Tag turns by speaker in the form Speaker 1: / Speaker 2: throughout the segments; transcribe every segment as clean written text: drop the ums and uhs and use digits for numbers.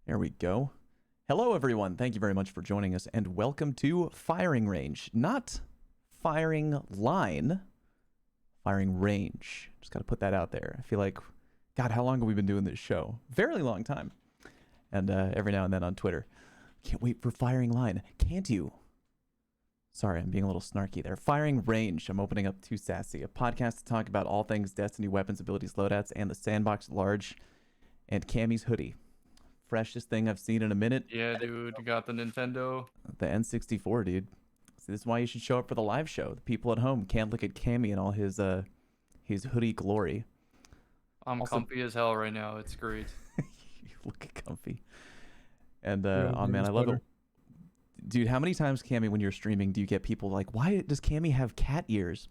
Speaker 1: There we go. Hello, everyone. Thank you very much for joining us, and welcome to Firing Range. Not firing line, firing range. Just got to put that out there. I feel like, God, how long have we been doing this show? Very long time. And every now and then on Twitter. Can't wait for firing line. Can't you? Sorry, I'm being a little snarky there. Firing Range. I'm opening up Too Sassy, a podcast to talk about all things Destiny, weapons, abilities, loadouts, and the sandbox at large, and Cammy's hoodie. Freshest thing I've seen in a minute.
Speaker 2: Yeah, dude, you got the Nintendo.
Speaker 1: The N64, dude. See, this is why you should show up for the live show. The people at home can't look at Cammy and all his hoodie glory.
Speaker 2: I'm also comfy as hell right now. It's great.
Speaker 1: You look comfy. And oh man, I love it. Dude, how many times, Cammy, when you're streaming, do you get people like, why does Cammy have cat ears?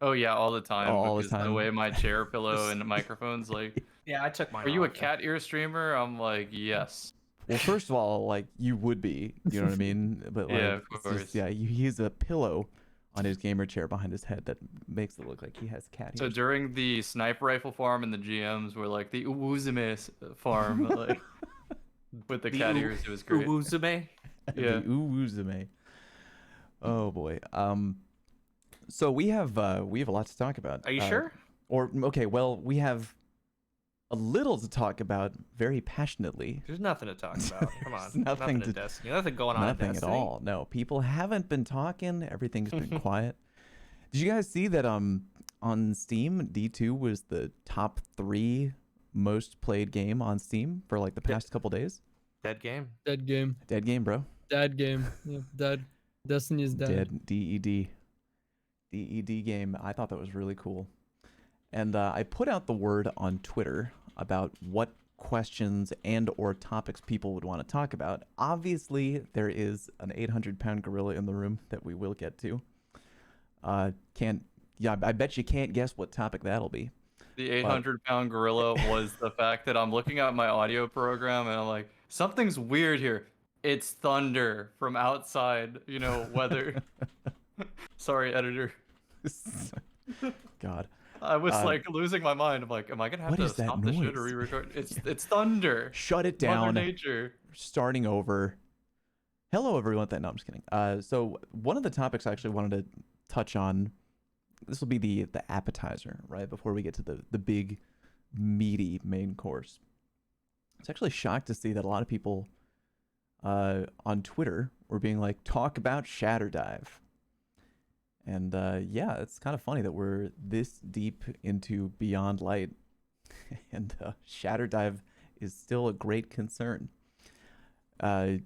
Speaker 2: Oh yeah, all the time.
Speaker 1: All the time.
Speaker 2: The way my chair pillow and the microphones, like.
Speaker 3: Yeah, I took mine.
Speaker 2: Are you a cat ear streamer? I'm like, yes.
Speaker 1: Well, first of all, like, you would be, you know what I mean? But like,
Speaker 2: yeah, of course.
Speaker 1: Just, yeah, he has a pillow on his gamer chair behind his head that makes it look like he has cat ears.
Speaker 2: So during the sniper rifle farm and the GMs were like the Uwuzume farm, like with the cat ears, it was great.
Speaker 3: Uwuzume?
Speaker 2: Yeah.
Speaker 1: The Uwuzume. Oh boy. So we have a lot to talk about.
Speaker 3: Are you sure?
Speaker 1: Or okay, well, we have a little to talk about very passionately.
Speaker 3: There's nothing to talk about. Come on.
Speaker 1: nothing
Speaker 3: to Destiny. Nothing going on.
Speaker 1: Nothing at all. No, people haven't been talking. Everything's been quiet. Did you guys see that on Steam, D2 was the top 3 most played game on Steam for like the past couple days?
Speaker 3: Dead game.
Speaker 4: Dead game.
Speaker 1: Dead game, bro.
Speaker 4: Dead game. Yeah, dead. Destiny is dead.
Speaker 1: Dead. DED. DED game. I thought that was really cool. And I put out the word on Twitter about what questions and or topics people would want to talk about. Obviously, there is an 800-pound gorilla in the room that we will get to. I bet you can't guess what topic that'll be.
Speaker 2: The 800-pound gorilla was the fact that I'm looking at my audio program and I'm like, something's weird here. It's thunder from outside, you know, weather. Sorry, editor.
Speaker 1: God.
Speaker 2: I was like losing my mind. I'm like, am I gonna have to stop this shit or re-record? It's thunder.
Speaker 1: Shut it down.
Speaker 2: Mother Nature.
Speaker 1: Starting over. Hello, everyone. No, I'm just kidding. So one of the topics I actually wanted to touch on. This will be the appetizer, right? Before we get to the big, meaty main course. It's actually shocked to see that a lot of people on Twitter were being like, talk about Shatter Dive. And yeah, it's kind of funny that we're this deep into Beyond Light, and Shatter Dive is still a great concern. I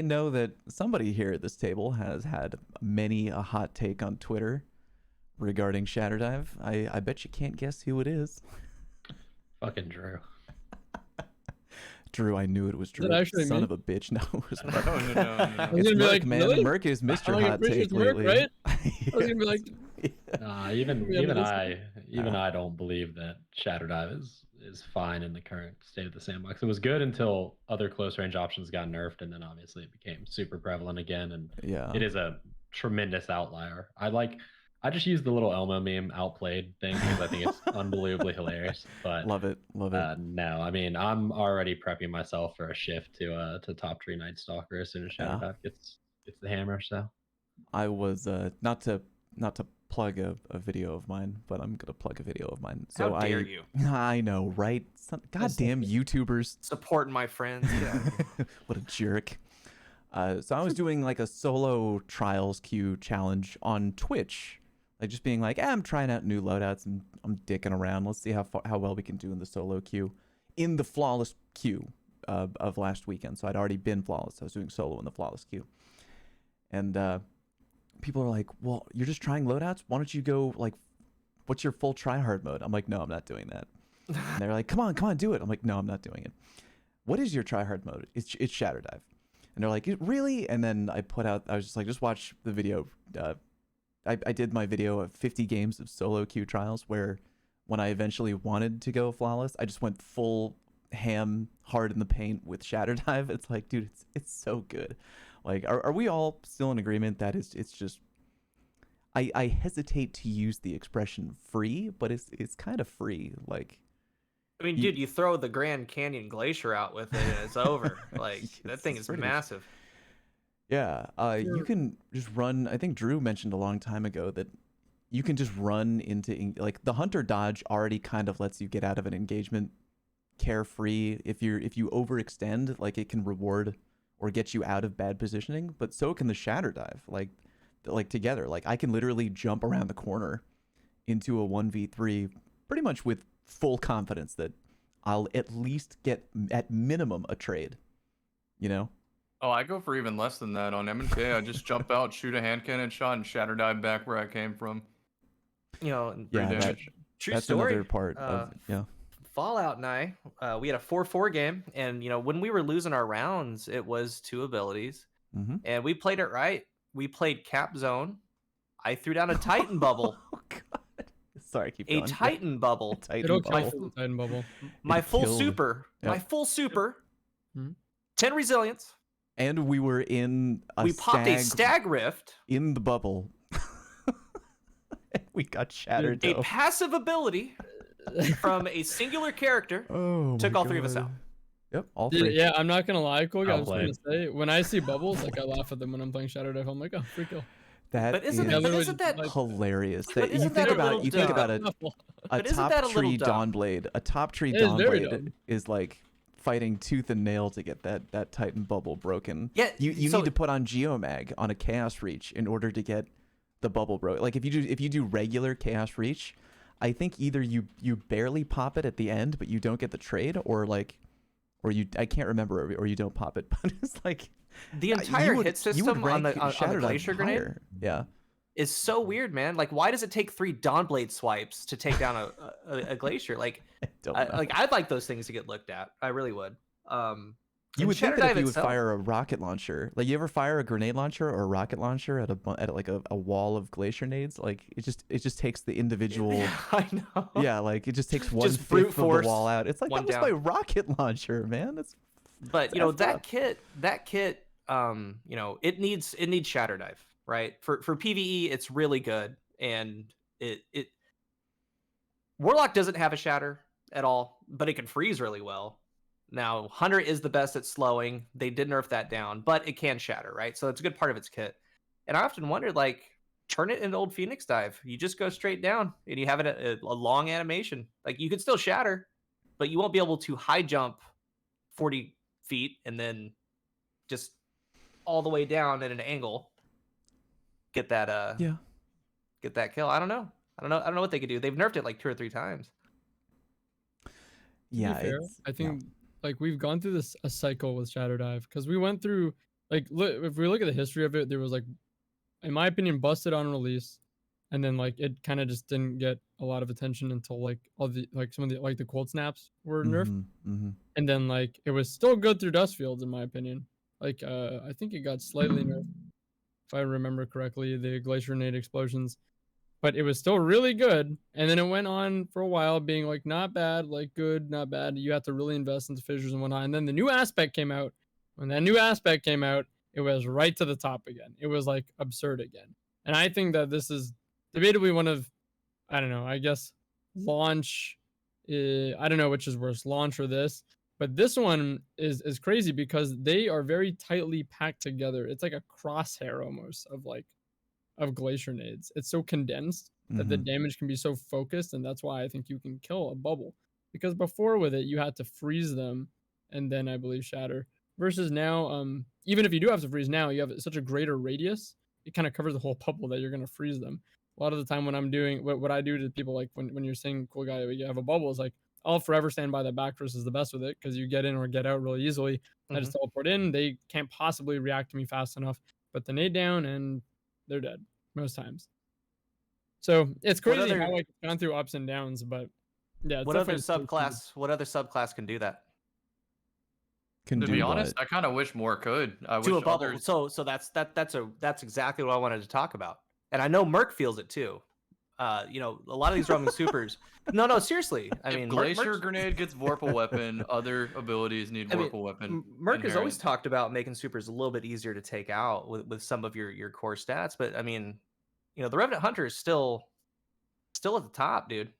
Speaker 1: know that somebody here at this table has had many a hot take on Twitter regarding Shatter Dive. I bet you can't guess who it is.
Speaker 5: Fucking Drew.
Speaker 1: Drew, I knew it was Drew. Son of a bitch. No, it was Merc.
Speaker 2: No.
Speaker 1: It's Merc,
Speaker 4: like,
Speaker 1: man.
Speaker 4: really?
Speaker 1: Merc is Mr.
Speaker 4: Like,
Speaker 1: Hot Take
Speaker 4: Merc,
Speaker 1: lately.
Speaker 4: right? I was gonna be like,
Speaker 5: even I don't believe that Shatter Dive is fine in the current state of the sandbox. It was good until other close range options got nerfed, and then obviously it became super prevalent again. And
Speaker 1: yeah,
Speaker 5: it is a tremendous outlier. I just use the little Elmo meme outplayed thing because I think it's unbelievably hilarious. But
Speaker 1: love it.
Speaker 5: No, I mean, I'm already prepping myself for a shift to top 3 Night Stalker as soon as Shadow Dive gets the hammer. So
Speaker 1: I was not to plug a video of mine, but I'm gonna plug a video of mine. So
Speaker 3: How dare you?
Speaker 1: I know, right? Goddamn YouTubers
Speaker 3: Supporting my friends. Yeah.
Speaker 1: What a jerk. So I was doing like a solo trials queue challenge on Twitch. Like just being like, I'm trying out new loadouts and I'm dicking around. Let's see how well we can do in the solo queue, in the flawless queue of last weekend. So I'd already been flawless. I was doing solo in the flawless queue, and people are like, well, you're just trying loadouts. Why don't you go like, what's your full tryhard mode? I'm like, no, I'm not doing that. And they're like, come on, do it. I'm like, no, I'm not doing it. What is your tryhard mode? It's Shatter Dive. And they're like, really? And then I was just like, just watch the video. I did my video of 50 games of solo queue trials where when I eventually wanted to go flawless, I just went full ham, hard in the paint with Shatter Dive. It's like, dude, it's so good. Like, are we all still in agreement that it's just, I hesitate to use the expression free, but it's kind of free. Like,
Speaker 3: I mean,
Speaker 1: You-
Speaker 3: dude, you throw the Grand Canyon Glacier out with it, and it's over. Like that
Speaker 1: It's
Speaker 3: thing is
Speaker 1: pretty much-
Speaker 3: massive.
Speaker 1: Yeah, you
Speaker 4: Sure.
Speaker 1: can just run. I think Drew mentioned a long time ago that you can just run like the hunter dodge already kind of lets you get out of an engagement carefree. If you overextend, like it can reward or get you out of bad positioning, but so can the shatter dive. Like together, like I can literally jump around the corner into a 1v3 pretty much with full confidence that I'll at least get at minimum a trade. You know?
Speaker 2: Oh, I go for even less than that on M&K. I just jump out, shoot a hand cannon shot, and shatter dive back where I came from.
Speaker 3: You know, and
Speaker 1: Yeah,
Speaker 2: Free
Speaker 1: that,
Speaker 2: damage.
Speaker 3: true
Speaker 1: that's
Speaker 3: story.
Speaker 1: another part of yeah.
Speaker 3: Fallout and I, we had a 4-4 game, and you know when we were losing our rounds, it was 2 abilities,
Speaker 1: Mm-hmm.
Speaker 3: and we played it right. We played Cap Zone. I threw down a Titan bubble,
Speaker 1: Oh god. Sorry, keep
Speaker 3: a
Speaker 1: going.
Speaker 3: Titan bubble,
Speaker 1: Titan
Speaker 4: It'll
Speaker 1: bubble.
Speaker 4: kill for the Titan bubble.
Speaker 3: my
Speaker 1: It
Speaker 3: full
Speaker 1: killed.
Speaker 3: super, my
Speaker 1: Yep.
Speaker 3: full super,
Speaker 4: Mhm.
Speaker 3: 10 resilience.
Speaker 1: And we were in a
Speaker 3: We popped a Stag Rift,
Speaker 1: in the bubble. We got shattered.
Speaker 3: a
Speaker 1: though.
Speaker 3: passive ability from a singular character.
Speaker 1: Oh,
Speaker 3: Took
Speaker 1: my
Speaker 3: all 3 of us
Speaker 1: God.
Speaker 3: out.
Speaker 1: Yep, all
Speaker 4: Dude,
Speaker 1: three.
Speaker 4: yeah, I'm not gonna lie, Cool guy. I
Speaker 5: Well
Speaker 4: was gonna
Speaker 5: played.
Speaker 4: say when I see bubbles, like I laugh at them when I'm playing Shadow Dive. I'm like, oh, free kill.
Speaker 1: That
Speaker 3: But isn't
Speaker 1: is
Speaker 3: that, but
Speaker 4: literally
Speaker 3: isn't that
Speaker 4: like-
Speaker 1: hilarious.
Speaker 3: But
Speaker 1: That you
Speaker 3: isn't
Speaker 1: think
Speaker 3: that a
Speaker 1: about
Speaker 3: little
Speaker 1: you think about
Speaker 3: dumb?
Speaker 1: a
Speaker 3: But isn't
Speaker 1: top
Speaker 3: that a little
Speaker 1: tree
Speaker 3: dumb?
Speaker 1: Dawnblade. A top tree
Speaker 4: It is very
Speaker 1: Dawnblade
Speaker 4: dumb.
Speaker 1: is like fighting tooth and nail to get that Titan bubble broken.
Speaker 3: Yeah,
Speaker 1: You
Speaker 3: so-
Speaker 1: need to put on Geomag on a Chaos Reach in order to get the bubble broke. Like if you do regular Chaos Reach, I think either you barely pop it at the end, but you don't get the trade, or I can't remember, or you don't pop it. But it's like
Speaker 3: the
Speaker 1: you
Speaker 3: entire
Speaker 1: would-
Speaker 3: hit
Speaker 1: you would
Speaker 3: system on
Speaker 1: rank
Speaker 3: the
Speaker 1: Shadow Dive
Speaker 3: Glacier Grenade
Speaker 1: higher. Yeah.
Speaker 3: is so weird, man. Like, why does it take 3 Dawnblade swipes to take down a Glacier? Like,
Speaker 1: I don't know.
Speaker 3: I'd like those things to get looked at. I really would.
Speaker 1: You
Speaker 3: and
Speaker 1: would think
Speaker 3: Shatter
Speaker 1: that if
Speaker 3: Dive
Speaker 1: you would
Speaker 3: itself-
Speaker 1: fire a rocket launcher, like you ever fire a grenade launcher or a rocket launcher at like a wall of glacier nades, like it just takes the individual.
Speaker 3: Yeah, I know.
Speaker 1: Yeah, like it just takes one
Speaker 3: Just brute
Speaker 1: fifth of
Speaker 3: force
Speaker 1: the wall out. It's like
Speaker 3: one
Speaker 1: that was
Speaker 3: down.
Speaker 1: my rocket launcher, man. That's
Speaker 3: But you know
Speaker 1: effed
Speaker 3: that
Speaker 1: up.
Speaker 3: kit, you know, it needs Shatter Dive, right? For PvE, it's really good, and it Warlock doesn't have a shatter at all, but it can freeze really well. Now, Hunter is the best at slowing. They did nerf that down, but it can shatter, right? So it's a good part of its kit. And I often wondered, like, turn it into old Phoenix Dive. You just go straight down, and you have a long animation. Like, you can still shatter, but you won't be able to high jump 40 feet and then just all the way down at an angle. Get that
Speaker 1: yeah.
Speaker 3: get that kill. I don't know what they could do. They've nerfed it like 2 or 3 times.
Speaker 4: To be
Speaker 1: Yeah,
Speaker 4: fair,
Speaker 1: it's,
Speaker 4: I
Speaker 1: yeah.
Speaker 4: think like we've gone through a cycle with Shadow Dive because we went through like if we look at the history of it, there was like, in my opinion, busted on release, and then like it kind of just didn't get a lot of attention until like all the like some of the like the cold snaps were nerfed,
Speaker 1: Mhm.
Speaker 4: and then like it was still good through Dustfields in my opinion. Like I think it got slightly nerfed if I remember correctly, the Glacier Nade explosions. But it was still really good. And then it went on for a while being like not bad, like good, not bad. You have to really invest into fissures and whatnot. And then the new aspect came out. When that new aspect came out, it was right to the top again. It was like absurd again. And I think that this is debatably one of, I don't know, I guess launch, I don't know which is worse, launch or this. But this one is crazy because they are very tightly packed together. It's like a crosshair almost of glacier nades. It's so condensed that the
Speaker 1: Mhm.
Speaker 4: damage can be so focused, and that's why I think you can kill a bubble. Because before with it, you had to freeze them and then I believe shatter. Versus now, even if you do have to freeze now, you have such a greater radius. It kind of covers the whole bubble that you're gonna freeze them. A lot of the time when I'm doing what I do to people, like when you're saying cool guy, you have a bubble, it's like I'll forever stand by that back versus the best with it because you get in or get out really easily. I just teleport in. They can't possibly react to me fast enough. But the nade down and they're dead most times. So it's
Speaker 3: What
Speaker 4: crazy
Speaker 3: other-
Speaker 4: how like gone through ups and downs, but yeah. It's
Speaker 3: What other
Speaker 4: definitely so cheesy.
Speaker 3: subclass? What other subclass can do that?
Speaker 1: Can
Speaker 2: To
Speaker 1: do
Speaker 2: be honest,
Speaker 1: what?
Speaker 2: I kind of wish more could. I
Speaker 3: To
Speaker 2: wish
Speaker 3: a bubble.
Speaker 2: others.
Speaker 3: So that's exactly what I wanted to talk about. And I know Merc feels it too. You know, a lot of these roaming supers. No, seriously. I
Speaker 2: If
Speaker 3: mean,
Speaker 2: Glacier Grenade gets Vorpal Weapon, other abilities need
Speaker 3: I mean,
Speaker 2: Vorpal Weapon.
Speaker 3: Merc has always
Speaker 2: inherent.
Speaker 3: talked about making supers a little bit easier to take out with some of your core stats, but I mean, you know, the Revenant Hunter is still at the top, dude.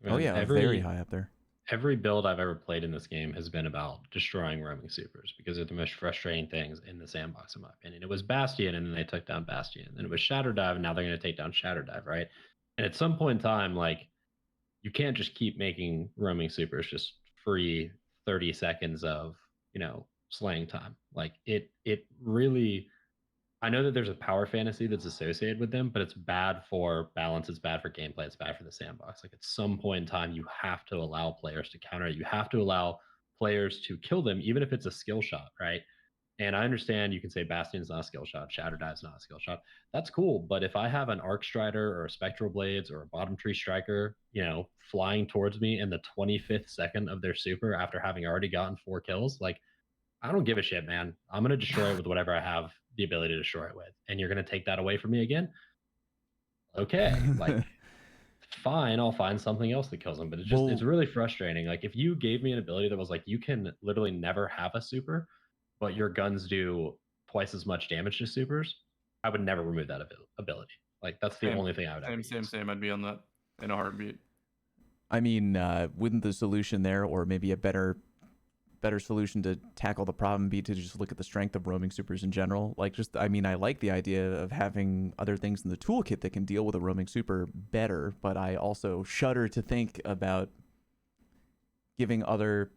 Speaker 1: Oh yeah, very high up there.
Speaker 5: every build I've ever played in this game has been about destroying roaming supers because they're the most frustrating things in the sandbox, in my opinion. It was Bastion, and then they took down Bastion. Then it was Shatter Dive, and now they're going to take down Shatter Dive, right? And at some point in time, like, you can't just keep making roaming supers just free 30 seconds of, slaying time. Like, it really, I know that there's a power fantasy that's associated with them, but it's bad for balance. It's bad for gameplay. It's bad for the sandbox. Like, at some point in time, you have to allow players to counter it. You have to allow players to kill them, even if it's a skill shot, right? And I understand you can say Bastion's not a skill shot, Shatter Dive's not a skill shot. That's cool. But if I have an Arc Strider or a Spectral Blades or a Bottom Tree Striker, flying towards me in the 25th second of their super after having already gotten 4 kills, like, I don't give a shit, man. I'm going to destroy it with whatever I have the ability to destroy it with. And you're going to take that away from me again? Okay. Like, fine, I'll find something else that kills him. But it's really frustrating. Like, if you gave me an ability that was like, you can literally never have a super, but your guns do twice as much damage to supers, I would never remove that ability. Like, that's the only thing I would ever use.
Speaker 2: Same. I'd be on that in a heartbeat.
Speaker 1: I mean, wouldn't the solution there, or maybe a better solution to tackle the problem, be to just look at the strength of roaming supers in general? Like, I like the idea of having other things in the toolkit that can deal with a roaming super better, but I also shudder to think about giving other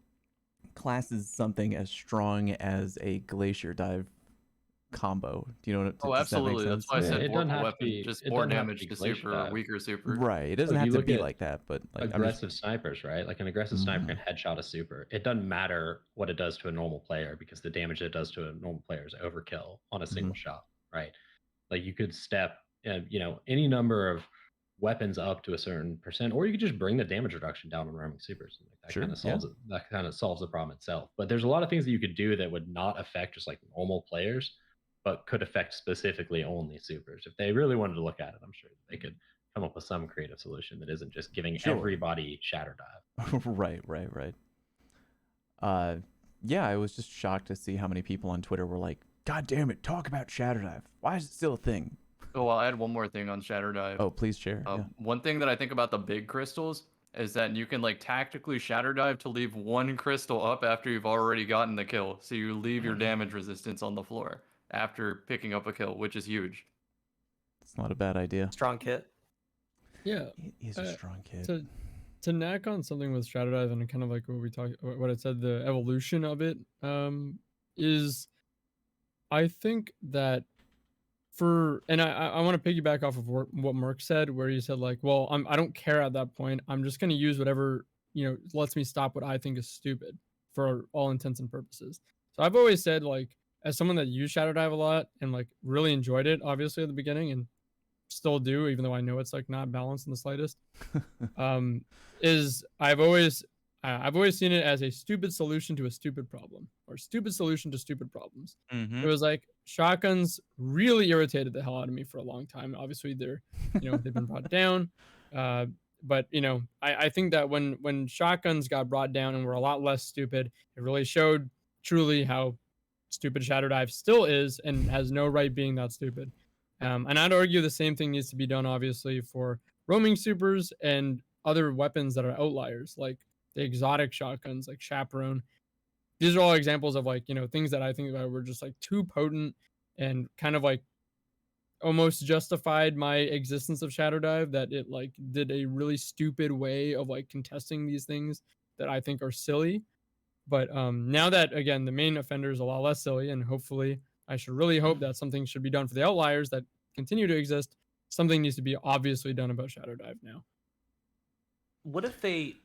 Speaker 1: classes something as strong as a Glacier Dive combo. Do you know what?
Speaker 2: Oh, absolutely. That's why I said
Speaker 5: it
Speaker 2: more
Speaker 5: doesn't have to
Speaker 2: weapon,
Speaker 5: be
Speaker 2: just
Speaker 5: it
Speaker 2: more
Speaker 5: doesn't have to
Speaker 2: damage
Speaker 5: be
Speaker 2: to
Speaker 5: Glacier
Speaker 2: super or
Speaker 5: Dive.
Speaker 2: weaker super.
Speaker 1: Right. It doesn't
Speaker 5: If
Speaker 1: have
Speaker 5: you
Speaker 1: to
Speaker 5: look
Speaker 1: be
Speaker 5: at
Speaker 1: like that, but like,
Speaker 5: aggressive snipers, right? Like, an aggressive sniper can headshot a super. It doesn't matter what it does to a normal player because the damage it does to a normal player is overkill on a single shot, right? Like, you could step, any number of weapons up to a certain percent, or you could just bring the damage reduction down on roaming supers. Like, that
Speaker 1: Sure,
Speaker 5: kind of solves it. That kind of solves the problem itself. But there's a lot of things that you could do that would not affect just like normal players, but could affect specifically only supers. If they really wanted to look at it, I'm sure they could come up with some creative solution that isn't just giving everybody Shatter Dive.
Speaker 1: Right. Yeah, I was just shocked to see how many people on Twitter were like, God damn it, talk about Shatter Dive. Why is it still a thing?
Speaker 2: Oh, well, I had one more thing on Shatter Dive.
Speaker 1: Oh, please share.
Speaker 2: One thing that I think about the big crystals is that you can like tactically Shatter Dive to leave one crystal up after you've already gotten the kill. So you leave your damage resistance on the floor after picking up a kill, which is huge.
Speaker 1: It's not a bad idea.
Speaker 3: Strong kit.
Speaker 4: Yeah.
Speaker 1: It is a strong kid.
Speaker 4: To knack on something with Shadow Dive and kind of like what I said, the evolution of it is, I think that I want to piggyback off of what Merc said, where he said like, well, I don't care at that point. I'm just going to use whatever, lets me stop what I think is stupid for all intents and purposes. So I've always said, like, as someone that used Shadow Dive a lot and like really enjoyed it, obviously at the beginning, and still do, even though I know it's like not balanced in the slightest, is I've always seen it as a stupid solution to a stupid problem, or stupid solution to stupid problems. It was like shotguns really irritated the hell out of me for a long time. Obviously they've been brought down. But I think that when shotguns got brought down and were a lot less stupid, it really showed truly how stupid Shadow Dive still is and has no right being that stupid. And I'd argue the same thing needs to be done, obviously, for roaming supers and other weapons that are outliers, like the exotic shotguns, like Chaperone. These are all examples of like, things that I think that were just like too potent and kind of like almost justified my existence of Shadow Dive, that it like did a really stupid way of like contesting these things that I think are silly. But now that, again, the main offender is a lot less silly, and hopefully I should really hope that something should be done for the outliers that continue to exist. Something needs to be obviously done about Shadow Dive now.
Speaker 3: What if they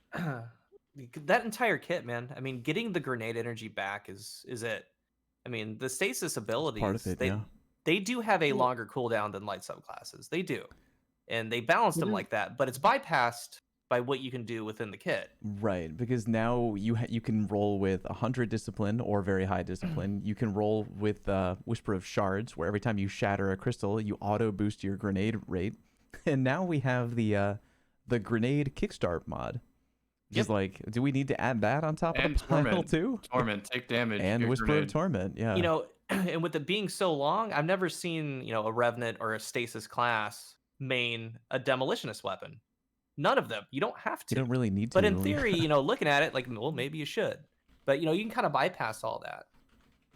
Speaker 3: that entire kit, man? I mean, getting the grenade energy back is it. I mean, the stasis abilities,
Speaker 1: part of it,
Speaker 3: they do have a longer cooldown than light subclasses. They do. And they balanced them like that, but it's bypassed by what you can do within the kit.
Speaker 1: Right, because now you can roll with 100 discipline or very high discipline. You can roll with Whisper of Shards, where every time you shatter a crystal, you auto boost your grenade rate. And now we have the grenade kickstart mod. Just like, do we need to add that on top of the pile too?
Speaker 2: Torment, take damage.
Speaker 1: And Whisper of Torment, yeah.
Speaker 3: And with it being so long, I've never seen, a Revenant or a Stasis class main a Demolitionist weapon. None of them. You don't have
Speaker 1: You
Speaker 3: to.
Speaker 1: don't really need to.
Speaker 3: But in theory, you know, looking at it, like, well, maybe you should. But you know, you can kind of bypass all that.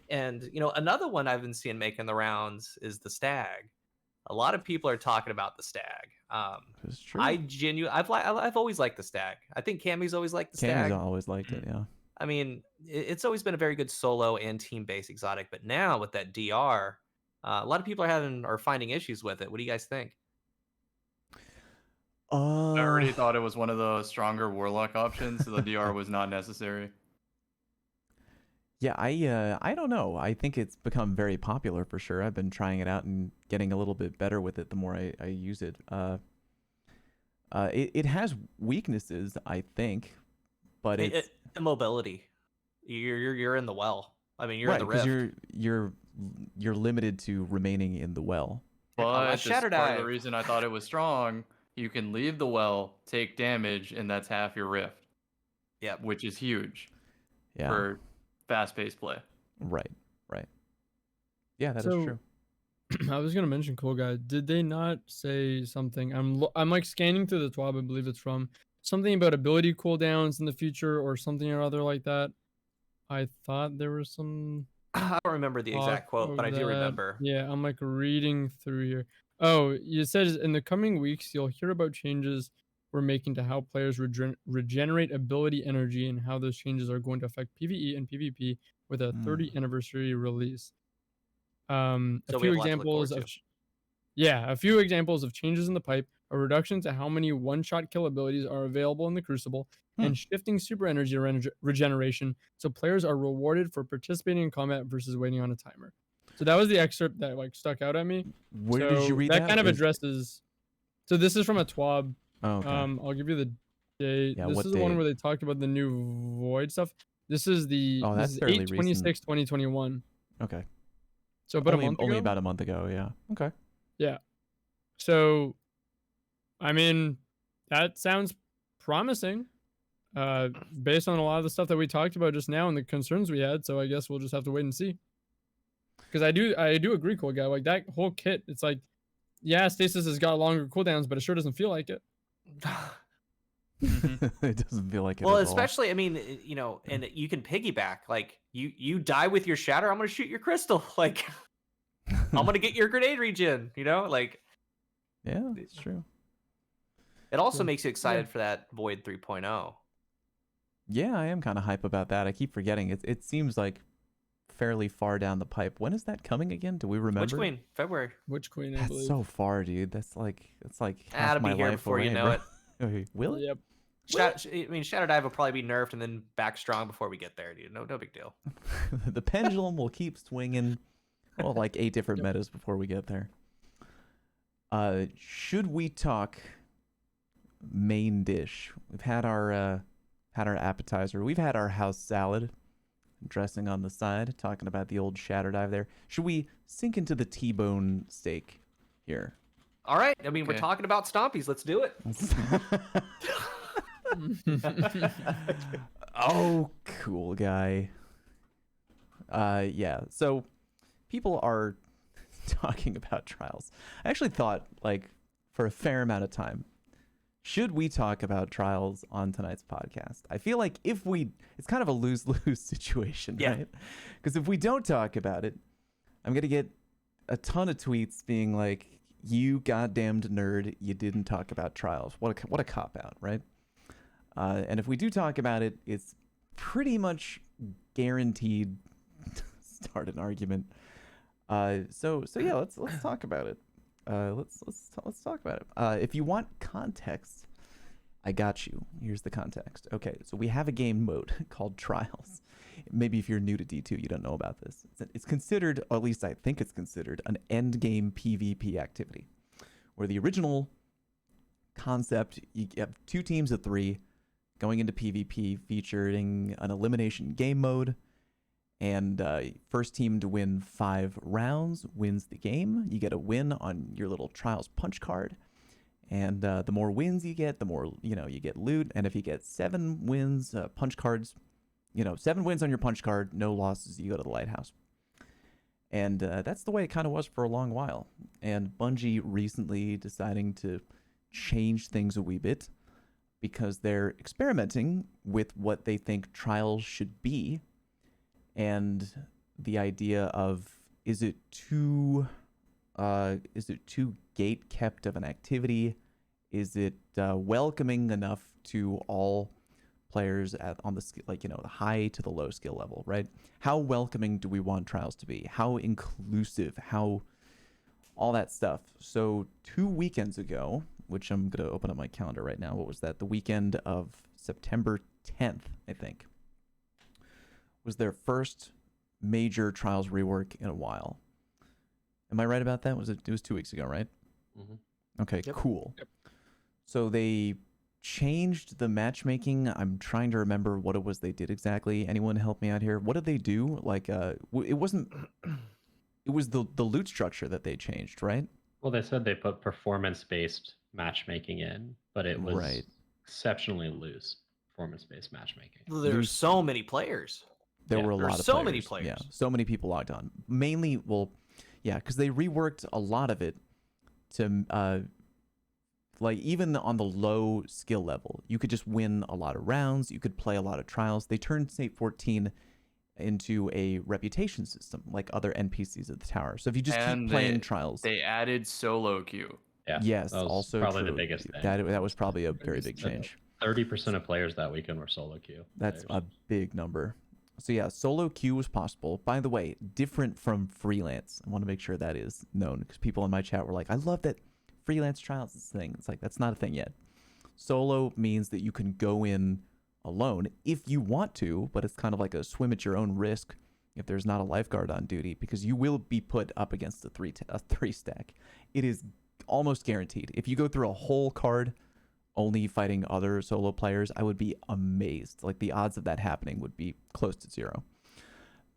Speaker 3: And you know, another one I've been seeing making the rounds is the Stag. A lot of people are talking about the Stag.
Speaker 1: It's true.
Speaker 3: I've always liked the Stag. I think Cammy's always liked the Stag.
Speaker 1: Cammy's always liked it, yeah.
Speaker 3: I mean, it's always been a very good solo and team-based exotic, but now with that DR, a lot of people are finding issues with it. What do you guys think?
Speaker 2: I already thought it was one of the stronger warlock options, so the DR was not necessary.
Speaker 1: Yeah, I don't know. I think it's become very popular for sure. I've been trying it out and getting a little bit better with it the more I use it. It has weaknesses, I think, but it's
Speaker 3: immobility. You're in the well. I mean, you're
Speaker 1: right,
Speaker 3: in the rift.
Speaker 1: because you're limited to remaining in the well.
Speaker 2: But this is
Speaker 3: Shatter
Speaker 2: part of the
Speaker 3: Dive.
Speaker 2: reason I thought it was strong. You can leave the well, take damage, and that's half your rift.
Speaker 3: Yep.
Speaker 2: Which is huge
Speaker 1: Yeah.
Speaker 2: for fast-paced play.
Speaker 1: Right. Yeah, that is
Speaker 4: So-
Speaker 1: true.
Speaker 4: I was gonna mention Cool Guy. Did they not say something? I'm like scanning through the TWAB. I believe it's from something about ability cooldowns in the future or something or other like that. I thought there was some.
Speaker 3: I don't remember the exact
Speaker 4: talk
Speaker 3: quote, but I
Speaker 4: of
Speaker 3: do
Speaker 4: that.
Speaker 3: remember.
Speaker 4: Yeah, I'm like reading through here. Oh, it says in the coming weeks you'll hear about changes we're making to how players regenerate ability energy and how those changes are going to affect PvE and PvP with a 30th anniversary release. A
Speaker 3: So we
Speaker 4: few
Speaker 3: have a lot to look forward
Speaker 4: examples of
Speaker 3: to.
Speaker 4: a few examples of changes in the pipe, a reduction to how many one-shot kill abilities are available in the Crucible, and shifting super energy regeneration so players are rewarded for participating in combat versus waiting on a timer. So that was the excerpt that like stuck out at me.
Speaker 1: Where did you read that?
Speaker 4: That kind of addresses. So this is from a TWAB.
Speaker 1: Oh, okay.
Speaker 4: I'll give you the date.
Speaker 1: Yeah,
Speaker 4: This
Speaker 1: what
Speaker 4: is the one
Speaker 1: date?
Speaker 4: where they talked about the new Void stuff. This is the
Speaker 1: Oh, that's
Speaker 4: this is
Speaker 1: fairly
Speaker 4: 8/26/2021.
Speaker 1: Okay.
Speaker 4: So about
Speaker 1: only,
Speaker 4: a month
Speaker 1: only
Speaker 4: ago.
Speaker 1: about a month ago, yeah. Okay.
Speaker 4: So, I mean, that sounds promising, based on a lot of the stuff that we talked about just now and the concerns we had. So I guess we'll just have to wait and see. Because I do agree, Cool Guy. Like that whole kit, it's like, yeah, Stasis has got longer cooldowns, but it sure doesn't feel like it.
Speaker 1: It doesn't feel like it.
Speaker 3: Well,
Speaker 1: at all.
Speaker 3: especially, I mean, you know, and you can piggyback. Like you die with your shatter, I'm gonna shoot your crystal. Like I'm gonna get your grenade regen. You know, like
Speaker 1: Yeah, it's true.
Speaker 3: it also
Speaker 4: Yeah.
Speaker 3: makes you excited for that Void 3.0.
Speaker 1: Yeah, I am kind of hype about that. I keep forgetting. It seems like fairly far down the pipe. When is that coming again? Do we remember?
Speaker 3: Which queen? February.
Speaker 4: Witch Queen, I
Speaker 1: That's
Speaker 4: believe.
Speaker 1: so far, dude. That's like half
Speaker 3: That'll
Speaker 1: my
Speaker 3: be here
Speaker 1: life
Speaker 3: before you
Speaker 1: away,
Speaker 3: know
Speaker 1: bro.
Speaker 3: it.
Speaker 1: Will it?
Speaker 4: Yep.
Speaker 3: I mean, Shadow Dive will probably be nerfed and then back strong before we get there, dude. No big deal.
Speaker 1: The pendulum will keep swinging. Well, like 8 different
Speaker 4: Yep.
Speaker 1: metas before we get there. Should we talk main dish? We've had our appetizer. We've had our house salad, dressing on the side, talking about the old Shatter Dive there. Should we sink into the T-bone steak here?
Speaker 3: All right. I mean, we're
Speaker 2: Okay.
Speaker 3: talking about stompies. Let's do it.
Speaker 1: Oh, cool guy. Yeah. So people are talking about trials. I actually thought, like, for a fair amount of time, should we talk about trials on tonight's podcast? I feel like if we, it's kind of a lose-lose situation,
Speaker 3: Yeah.
Speaker 1: right? Because if we don't talk about it, I'm gonna get a ton of tweets being like, "You goddamned nerd, you didn't talk about trials." What a cop out, right? And if we do talk about it, it's pretty much guaranteed to start an argument. So yeah, let's talk about it. Let's talk about it. If you want context, I got you. Here's the context. Okay, so we have a game mode called Trials. Maybe if you're new to D2, you don't know about this. It's considered, or at least I think it's considered, an end game PvP activity, where the original concept, you have 2 teams of 3 going into PvP, featuring an elimination game mode, and first team to win 5 rounds wins the game. You get a win on your little Trials punch card, and the more wins you get, the more you get loot. And if you get 7 wins, punch cards, 7 wins on your punch card, no losses, you go to the lighthouse. And that's the way it kind of was for a long while. And Bungie recently deciding to change things a wee bit because they're experimenting with what they think trials should be, and the idea of is it too gate kept of an activity? Is it welcoming enough to all players on the the high to the low skill level, right? How welcoming do we want trials to be? How inclusive? How all that stuff. So 2 weekends ago, which I'm gonna open up my calendar right now. What was that? The weekend of September 10th, I think, was their first major trials rework in a while. Am I right about that? It was 2 weeks ago, right?
Speaker 5: Mm-hmm.
Speaker 1: Okay,
Speaker 3: Yep.
Speaker 1: cool.
Speaker 4: Yep.
Speaker 1: So they changed the matchmaking. I'm trying to remember what it was they did exactly. Anyone help me out here? What did they do? Like, it wasn't. It was the loot structure that they changed, right?
Speaker 5: Well, they said they put performance-based matchmaking in, but it was
Speaker 1: Right.
Speaker 5: exceptionally loose performance-based matchmaking.
Speaker 3: There's
Speaker 1: Loose-
Speaker 3: so many players.
Speaker 1: There
Speaker 5: Yeah.
Speaker 1: were a
Speaker 3: There are
Speaker 1: lot of
Speaker 3: so many
Speaker 1: Yeah,
Speaker 3: players.
Speaker 1: so many people logged on. Mainly, well, yeah, because they reworked a lot of it to like even on the low skill level, you could just win a lot of rounds. You could play a lot of trials. They turned State 14 into a reputation system, like other NPCs at the tower. So if you just
Speaker 2: And
Speaker 1: keep playing trials,
Speaker 2: They added solo queue.
Speaker 5: Yeah,
Speaker 1: yes,
Speaker 5: that was
Speaker 1: also
Speaker 5: probably
Speaker 1: true.
Speaker 5: the biggest thing.
Speaker 1: That was probably a very big
Speaker 4: Biggest thing.
Speaker 1: change.
Speaker 5: 30% of players that weekend were solo queue.
Speaker 1: That's a
Speaker 5: players.
Speaker 1: big number. So yeah, solo queue was possible. By the way, different from freelance. I want to make sure that is known because people in my chat were like, I love that freelance trials is a thing. It's like, that's not a thing yet. Solo means that you can go in alone if you want to, but it's kind of like a swim at your own risk if there's not a lifeguard on duty, because you will be put up against a three stack. It is almost guaranteed. If you go through a whole card only fighting other solo players, I would be amazed. Like, the odds of that happening would be close to zero.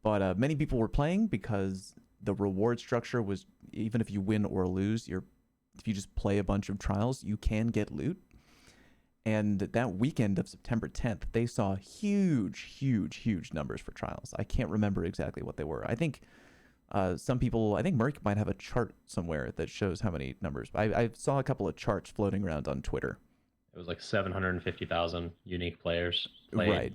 Speaker 1: But many people were playing because the reward structure was, even if you win or lose, if you just play a bunch of trials, you can get loot. And that weekend of September 10th, they saw huge numbers for trials. I can't remember exactly what they were. I think I think Merc might have a chart somewhere that shows how many numbers. I saw a couple of charts floating around on Twitter.
Speaker 5: It was like 750,000 unique players played.
Speaker 1: Right.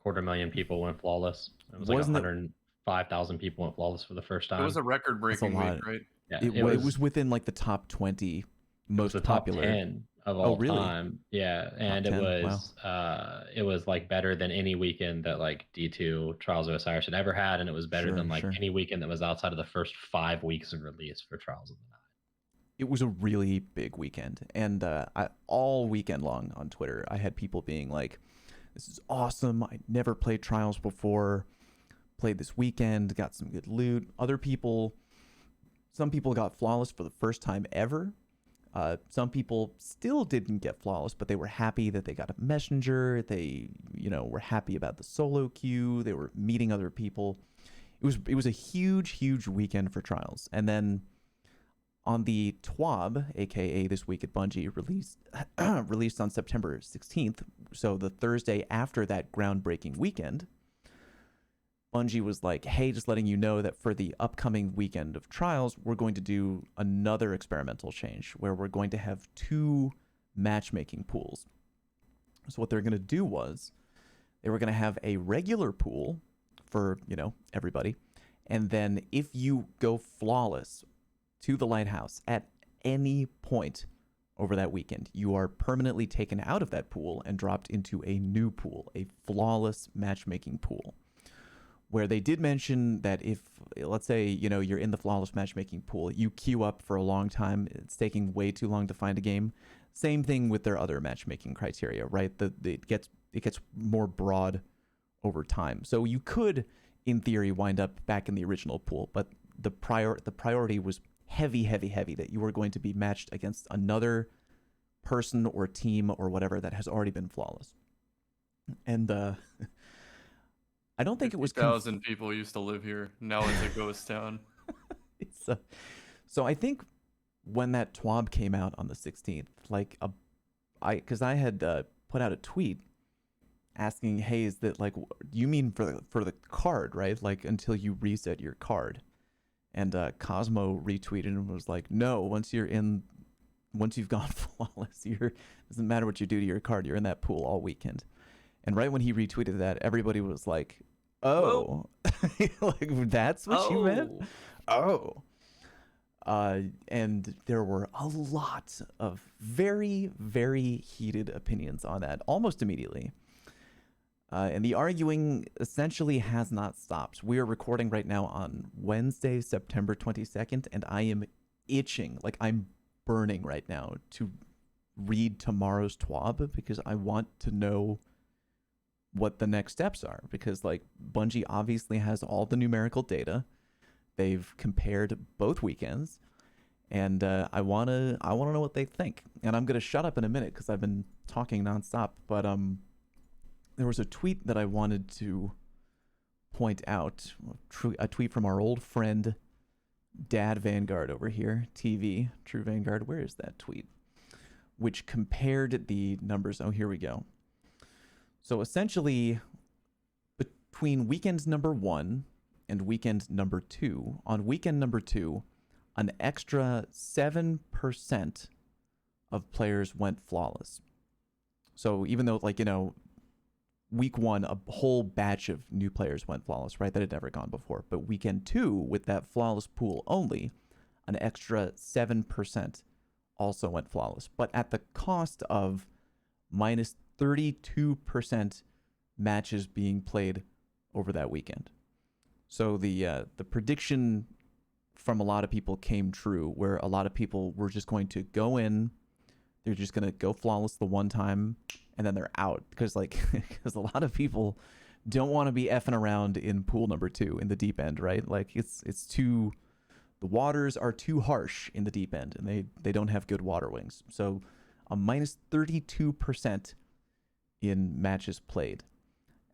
Speaker 5: 250,000 people went flawless. It was
Speaker 1: Wasn't
Speaker 5: like
Speaker 1: it-
Speaker 5: 105,000 people went flawless for the first time.
Speaker 2: It was a record-breaking
Speaker 1: lot.
Speaker 2: week, right?
Speaker 5: Yeah,
Speaker 1: It was within like the top 20 most
Speaker 5: the top
Speaker 1: popular.
Speaker 5: 10 of all
Speaker 1: really?
Speaker 5: time. Yeah, and
Speaker 1: 10?
Speaker 5: it was like better than any weekend that like D2 Trials of Osiris had ever had, and it was better than like
Speaker 1: Sure.
Speaker 5: any weekend that was outside of the first 5 weeks of release for Trials of the Night.
Speaker 1: It was a really big weekend, and all weekend long on Twitter, I had people being like, "This is awesome! I never played trials before. Played this weekend, got some good loot." Some people got flawless for the first time ever. Some people still didn't get flawless, but they were happy that they got a messenger. They, were happy about the solo queue. They were meeting other people. It was a huge weekend for trials, and then on the TWAB, aka This Week at Bungie, released on September 16th, so the Thursday after that groundbreaking weekend, Bungie was like, hey, just letting you know that for the upcoming weekend of trials, we're going to do another experimental change where we're going to have 2 matchmaking pools. So what they're going to do was they were going to have a regular pool for, everybody. And then if you go flawless to the lighthouse at any point over that weekend, you are permanently taken out of that pool and dropped into a new pool, a flawless matchmaking pool, where they did mention that if, let's say, you're in the flawless matchmaking pool, you queue up for a long time, it's taking way too long to find a game. Same thing with their other matchmaking criteria, right? It gets more broad over time. So you could, in theory, wind up back in the original pool, but the priority was heavy that you were going to be matched against another person or team or whatever that has already been flawless. And I don't think it was
Speaker 2: 1,000 people used to live here. Now it's a ghost town.
Speaker 1: So I think when that TWAB came out on the 16th, because I had put out a tweet asking, hey, is that like, you mean for the card, right? Like until you reset your card. And Cosmo retweeted and was like, no, once you're in once you've gone flawless, doesn't matter what you do to your card, you're in that pool all weekend. And right when he retweeted that, everybody was like, "Oh, like that's what you meant." Oh. And there were a lot of very, very heated opinions on that almost immediately. And the arguing essentially has not stopped. We are recording right now on Wednesday, September 22nd, and I am itching, like I'm burning right now to read tomorrow's TWAB because I want to know what the next steps are. Because like Bungie obviously has all the numerical data. They've compared both weekends, and I wanna know what they think. And I'm gonna shut up in a minute because I've been talking nonstop. But there was a tweet that I wanted to point out. A tweet from our old friend Dad Vanguard over here, TV True Vanguard. Where is that tweet? Which compared the numbers. Oh, here we go. So essentially, between weekend number 1 and weekend number 2, on weekend number 2, an extra 7% of players went flawless. So even though, like, you know, week 1, a whole batch of new players went flawless, right? That had never gone before. But weekend 2, with that flawless pool only, an extra 7% also went flawless. But at the cost of minus 32% matches being played over that weekend. So the prediction from a lot of people came true, where a lot of people were just going to go in, they're just going to go flawless the one time, and then they're out. Because a lot of people don't want to be effing around in pool number 2 in the deep end, right? Like it's too, the waters are too harsh in the deep end, and they don't have good water wings. So a minus 32% in matches played.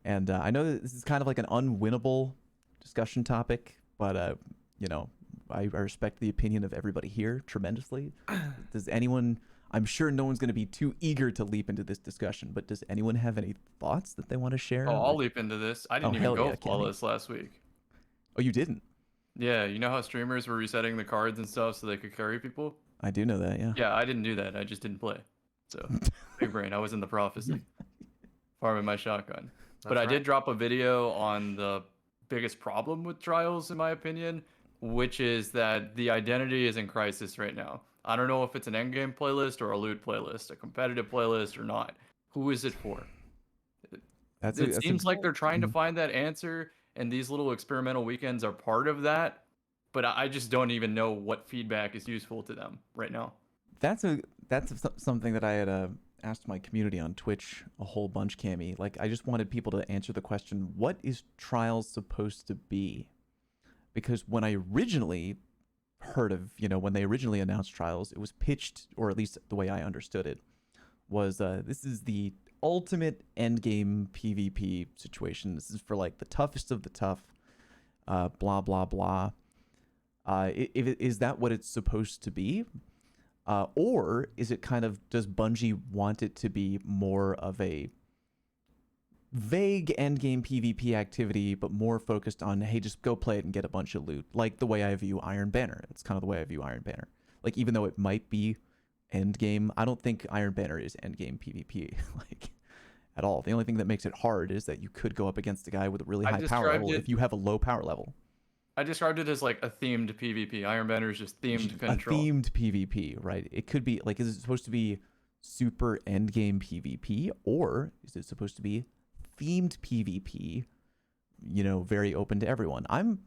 Speaker 1: And I know that this is kind of like an unwinnable discussion topic, but you know, I respect the opinion of everybody here tremendously. Does anyone, I'm sure no one's going to be too eager to leap into this discussion, but does anyone have any thoughts that they want to share?
Speaker 2: Oh, I'll leap into this. I didn't even go flawless last week.
Speaker 1: Oh, you didn't?
Speaker 2: Yeah, you know how streamers were resetting the cards and stuff so they could carry people?
Speaker 1: I do know that, yeah.
Speaker 2: Yeah, I didn't do that. I just didn't play. So, big brain. I was in the prophecy. Farming my shotgun. But I did drop a video on the biggest problem with trials, in my opinion, which is that the identity is in crisis right now. I don't know if it's an endgame playlist or a loot playlist, a competitive playlist or not. Who is it for? It seems like they're trying to find that answer, and these little experimental weekends are part of that. But I just don't even know what feedback is useful to them right now.
Speaker 1: That's something that I had asked my community on Twitch a whole bunch, Cammy. Like, I just wanted people to answer the question, what is trials supposed to be? Because when I originally heard of, you know, when they originally announced trials, it was pitched, or at least the way I understood it, was this is the ultimate endgame PvP situation. This is for like the toughest of the tough, blah, blah, blah. Is that what it's supposed to be? Or is it kind of, does Bungie want it to be more of a vague endgame PvP activity, but more focused on, hey, just go play it and get a bunch of loot, like the way I view Iron Banner? It's kind of the way I view Iron Banner. Like, even though it might be endgame, I don't think Iron Banner is endgame PvP, like, at all. The only thing that makes it hard is that you could go up against a guy with a really high power level if you have a low power level.
Speaker 2: I described it as like a themed PvP. Iron Banner is just themed control.
Speaker 1: A themed PvP, right? It could be like, is it supposed to be super endgame PvP, or is it supposed to be themed PvP, you know, very open to everyone? I'm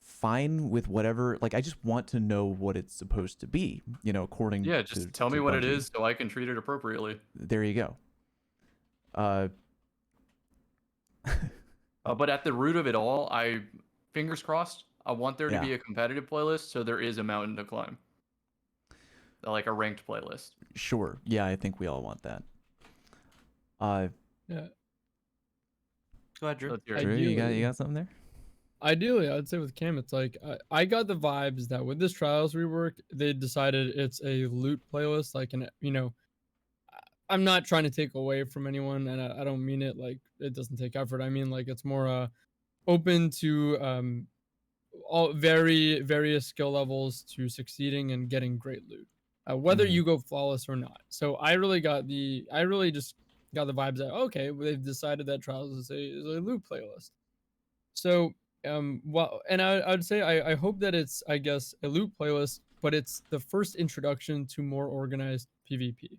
Speaker 1: fine with whatever. Like, I just want to know what it's supposed to be, you know, according to...
Speaker 2: Yeah, just tell me what it is so I can treat it appropriately.
Speaker 1: There you go.
Speaker 2: But at the root of it all, fingers crossed, I want there to be a competitive playlist, so there is a mountain to climb. Like a ranked playlist.
Speaker 1: Sure. Yeah, I think we all want that.
Speaker 4: Yeah.
Speaker 3: Go ahead, Drew.
Speaker 1: Drew, you got something there?
Speaker 4: Ideally, I'd say with Cam, it's like I got the vibes that with this trials rework, they decided it's a loot playlist. Like, you know, I'm not trying to take away from anyone, and I don't mean it like it doesn't take effort. I mean, like, it's more open to all various skill levels to succeeding and getting great loot. whether
Speaker 1: Mhm.
Speaker 4: you go flawless or not. So I really just got the vibes that okay, they've decided that Trials is a loot playlist. So well, and I would say I hope that it's, I guess, a loot playlist, but it's the first introduction to more organized PvP.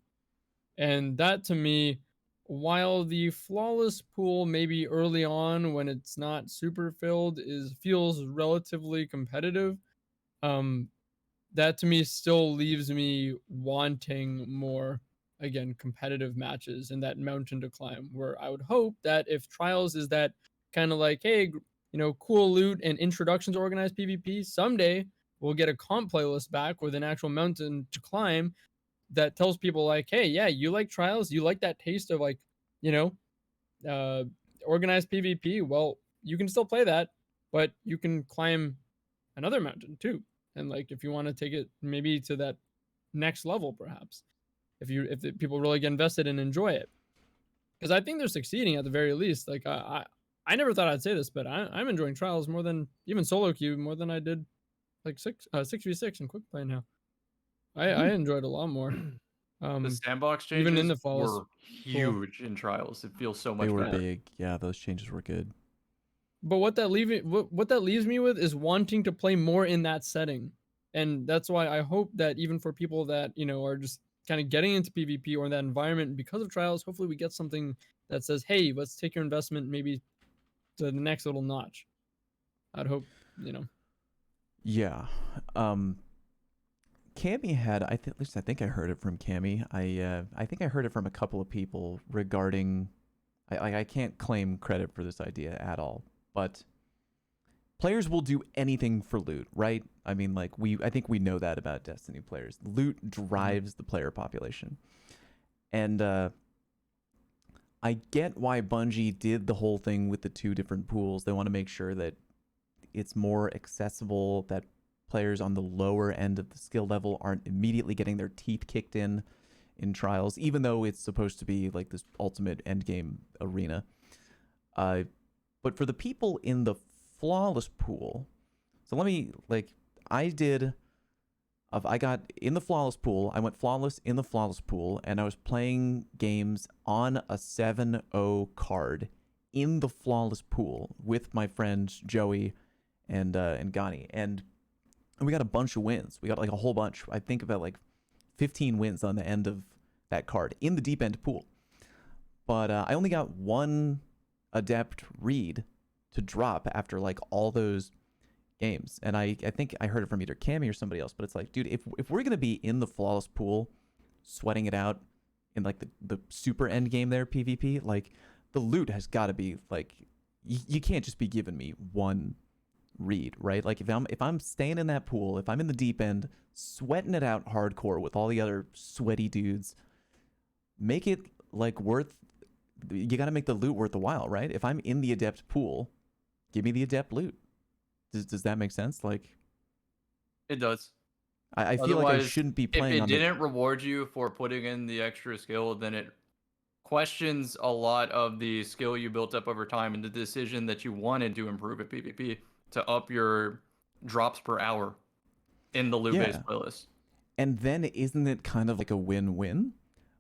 Speaker 4: And that to me, while the flawless pool maybe early on when it's not super filled feels relatively competitive, um that to me still leaves me wanting more, again, competitive matches and that mountain to climb, where I would hope that if Trials is that kind of like, hey, cool loot and introduction to organized PvP, someday we'll get a comp playlist back with an actual mountain to climb that tells people like, hey, yeah, you like Trials, you like that taste of like, you know, uh, organized PvP. Well, you can still play that, but you can climb another mountain too. And like, if you want to take it maybe to that next level, perhaps, if the people really get invested and enjoy it, because I think they're succeeding at the very least. Like I never thought I'd say this, but I'm enjoying Trials more than even solo queue, more than I did like 6v6 and quick play now. I enjoyed it a lot more.
Speaker 2: The sandbox
Speaker 4: Even in
Speaker 2: changes
Speaker 4: the flawless
Speaker 2: were huge in Trials. It feels so
Speaker 1: They
Speaker 2: much
Speaker 1: were
Speaker 2: better.
Speaker 1: big. Yeah, those changes were good.
Speaker 4: But what that leaves me with is wanting to play more in that setting. And that's why I hope that even for people that, are just kind of getting into PvP or in that environment because of Trials, hopefully we get something that says, hey, let's take your investment maybe to the next little notch. I'd hope.
Speaker 1: Yeah. Cammy had, at least I think I heard it from Cammy. I think I heard it from a couple of people regarding, I can't claim credit for this idea at all, but players will do anything for loot, right? I mean, like I think we know that about Destiny players. Loot drives the player population. And I get why Bungie did the whole thing with the two different pools. They want to make sure that it's more accessible, that players on the lower end of the skill level aren't immediately getting their teeth kicked in Trials, even though it's supposed to be like this ultimate endgame arena. But for the people in the flawless pool, so let me, I got in the flawless pool, I went flawless in the flawless pool, and I was playing games on a 7-0 card in the flawless pool with my friends Joey and Gani, and we got a bunch of wins. We got like a whole bunch. I think about like 15 wins on the end of that card in the deep end pool. But I only got one adept read to drop after like all those games. And I think I heard it from either Cammy or somebody else, but it's like, dude, if we're going to be in the flawless pool, sweating it out in like the super end game there, PvP, like the loot has got to be like, you can't just be giving me one read, right? Like if I'm staying in that pool, if I'm in the deep end, sweating it out hardcore with all the other sweaty dudes, make it like you got to make the loot worth the while, right? If I'm in the adept pool, give me the adept loot. Does that make sense? Like,
Speaker 2: It does.
Speaker 1: I feel like I
Speaker 2: Otherwise,
Speaker 1: shouldn't be
Speaker 2: If
Speaker 1: playing
Speaker 2: it
Speaker 1: on
Speaker 2: didn't reward you for putting in the extra skill, then it questions a lot of the skill you built up over time and the decision that you wanted to improve at PvP to up your drops per hour in the loot-based playlist.
Speaker 1: And then isn't it kind of like a win-win?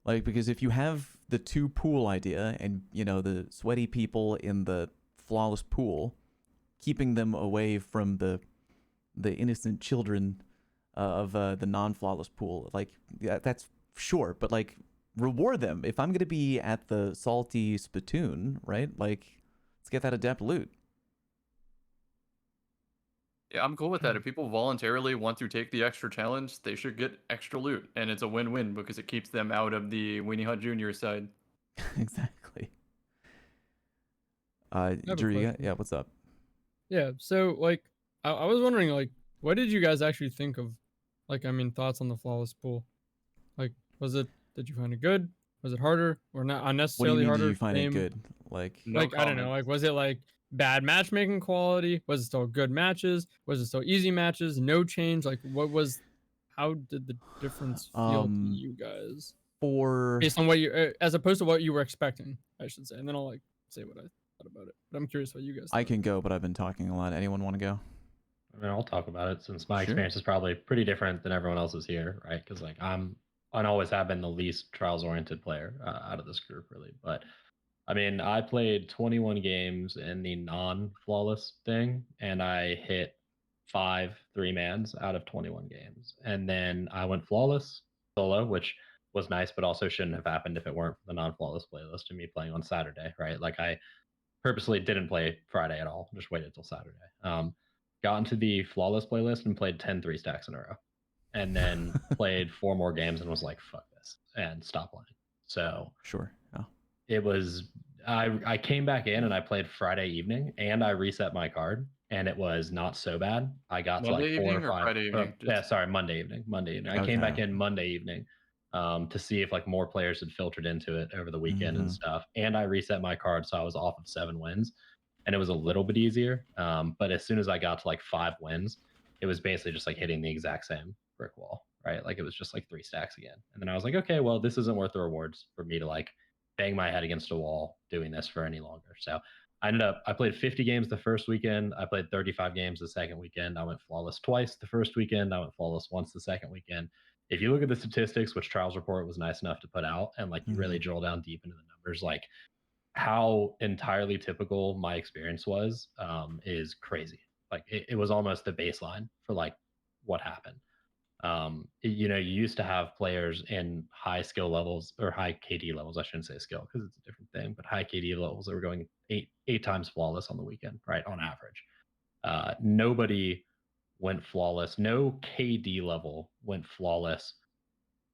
Speaker 1: Like, because if you have the two pool idea and, the sweaty people in the flawless pool, keeping them away from the innocent children of the non-flawless pool, like, that's sure, but like, reward them. If I'm going to be at the salty spittoon, right? Like, let's get that adept loot.
Speaker 2: Yeah, I'm cool with that. If people voluntarily want to take the extra challenge, they should get extra loot, and it's a win-win because it keeps them out of the Weenie Hut Jr. side.
Speaker 1: Exactly.
Speaker 4: have a
Speaker 1: Drew,
Speaker 4: question.
Speaker 1: what's up?
Speaker 4: Yeah, so like I was wondering, like, what did you guys actually think of, like, I mean, thoughts on the flawless pool? Like, did you find it good? Was it harder or not
Speaker 1: What do you
Speaker 4: unnecessarily
Speaker 1: mean,
Speaker 4: harder?
Speaker 1: did you find it
Speaker 4: Same?
Speaker 1: good? Like,
Speaker 2: No
Speaker 4: Like, I don't know,
Speaker 2: comment.
Speaker 4: like, was it like bad matchmaking quality? Was it still good matches? Was it still easy matches? No change? Like, how did the difference feel to you guys?
Speaker 1: for
Speaker 4: Based on what you, as opposed to what you were expecting, I should say. And then I'll say what I thought about it. But I'm curious what you guys thought.
Speaker 1: I can go, but I've been talking a lot. Anyone want to go?
Speaker 5: I mean, I'll talk about it since my
Speaker 1: Sure.
Speaker 5: experience is probably pretty different than everyone else's here, right? Because like I'm and always have been the least trials oriented player out of this group, really. But I mean, I played 21 games in the non flawless thing, and I hit 5 3-mans out of 21 games, and then I went flawless solo, which was nice, but also shouldn't have happened if it weren't for the non flawless playlist and me playing on Saturday, right? Like I purposely didn't play Friday at all. Just waited till Saturday. Got into the flawless playlist and played 10 3-stacks in a row, and then played 4 more games and was like, "Fuck this," and stopped playing. So
Speaker 1: Sure. Oh.
Speaker 5: it was. I came back in and I played Friday evening and I reset my card and it was not so bad. I got to
Speaker 2: Monday
Speaker 5: like 4
Speaker 2: evening
Speaker 5: or
Speaker 2: or
Speaker 5: 5.
Speaker 2: Friday evening?
Speaker 5: Yeah, sorry, Monday evening. Monday evening. I came back
Speaker 1: Okay.
Speaker 5: in Monday evening to see if like more players had filtered into it over the weekend and
Speaker 1: Mhm.
Speaker 5: stuff. And I reset my card, so I was off of 7 wins, and it was a little bit easier. But as soon as I got to like 5 wins, it was basically just like hitting the exact same brick wall, right? Like it was just like 3 stacks again. And then I was like, okay, well, this isn't worth the rewards for me to like bang my head against a wall doing this for any longer. So I played 50 games the first weekend. I played 35 games the second weekend. I went flawless twice the first weekend. I went flawless once the second weekend. If you look at the statistics, which Trials Report was nice enough to put out, and like you really drill down deep into the numbers, like how entirely typical my experience was is crazy. Like it was almost the baseline for like what happened. You know, you used to have players in high skill levels or high KD levels. I shouldn't say skill because it's a different thing, but high KD levels that were going eight times flawless on the weekend, right? On average, nobody went flawless. No KD level went flawless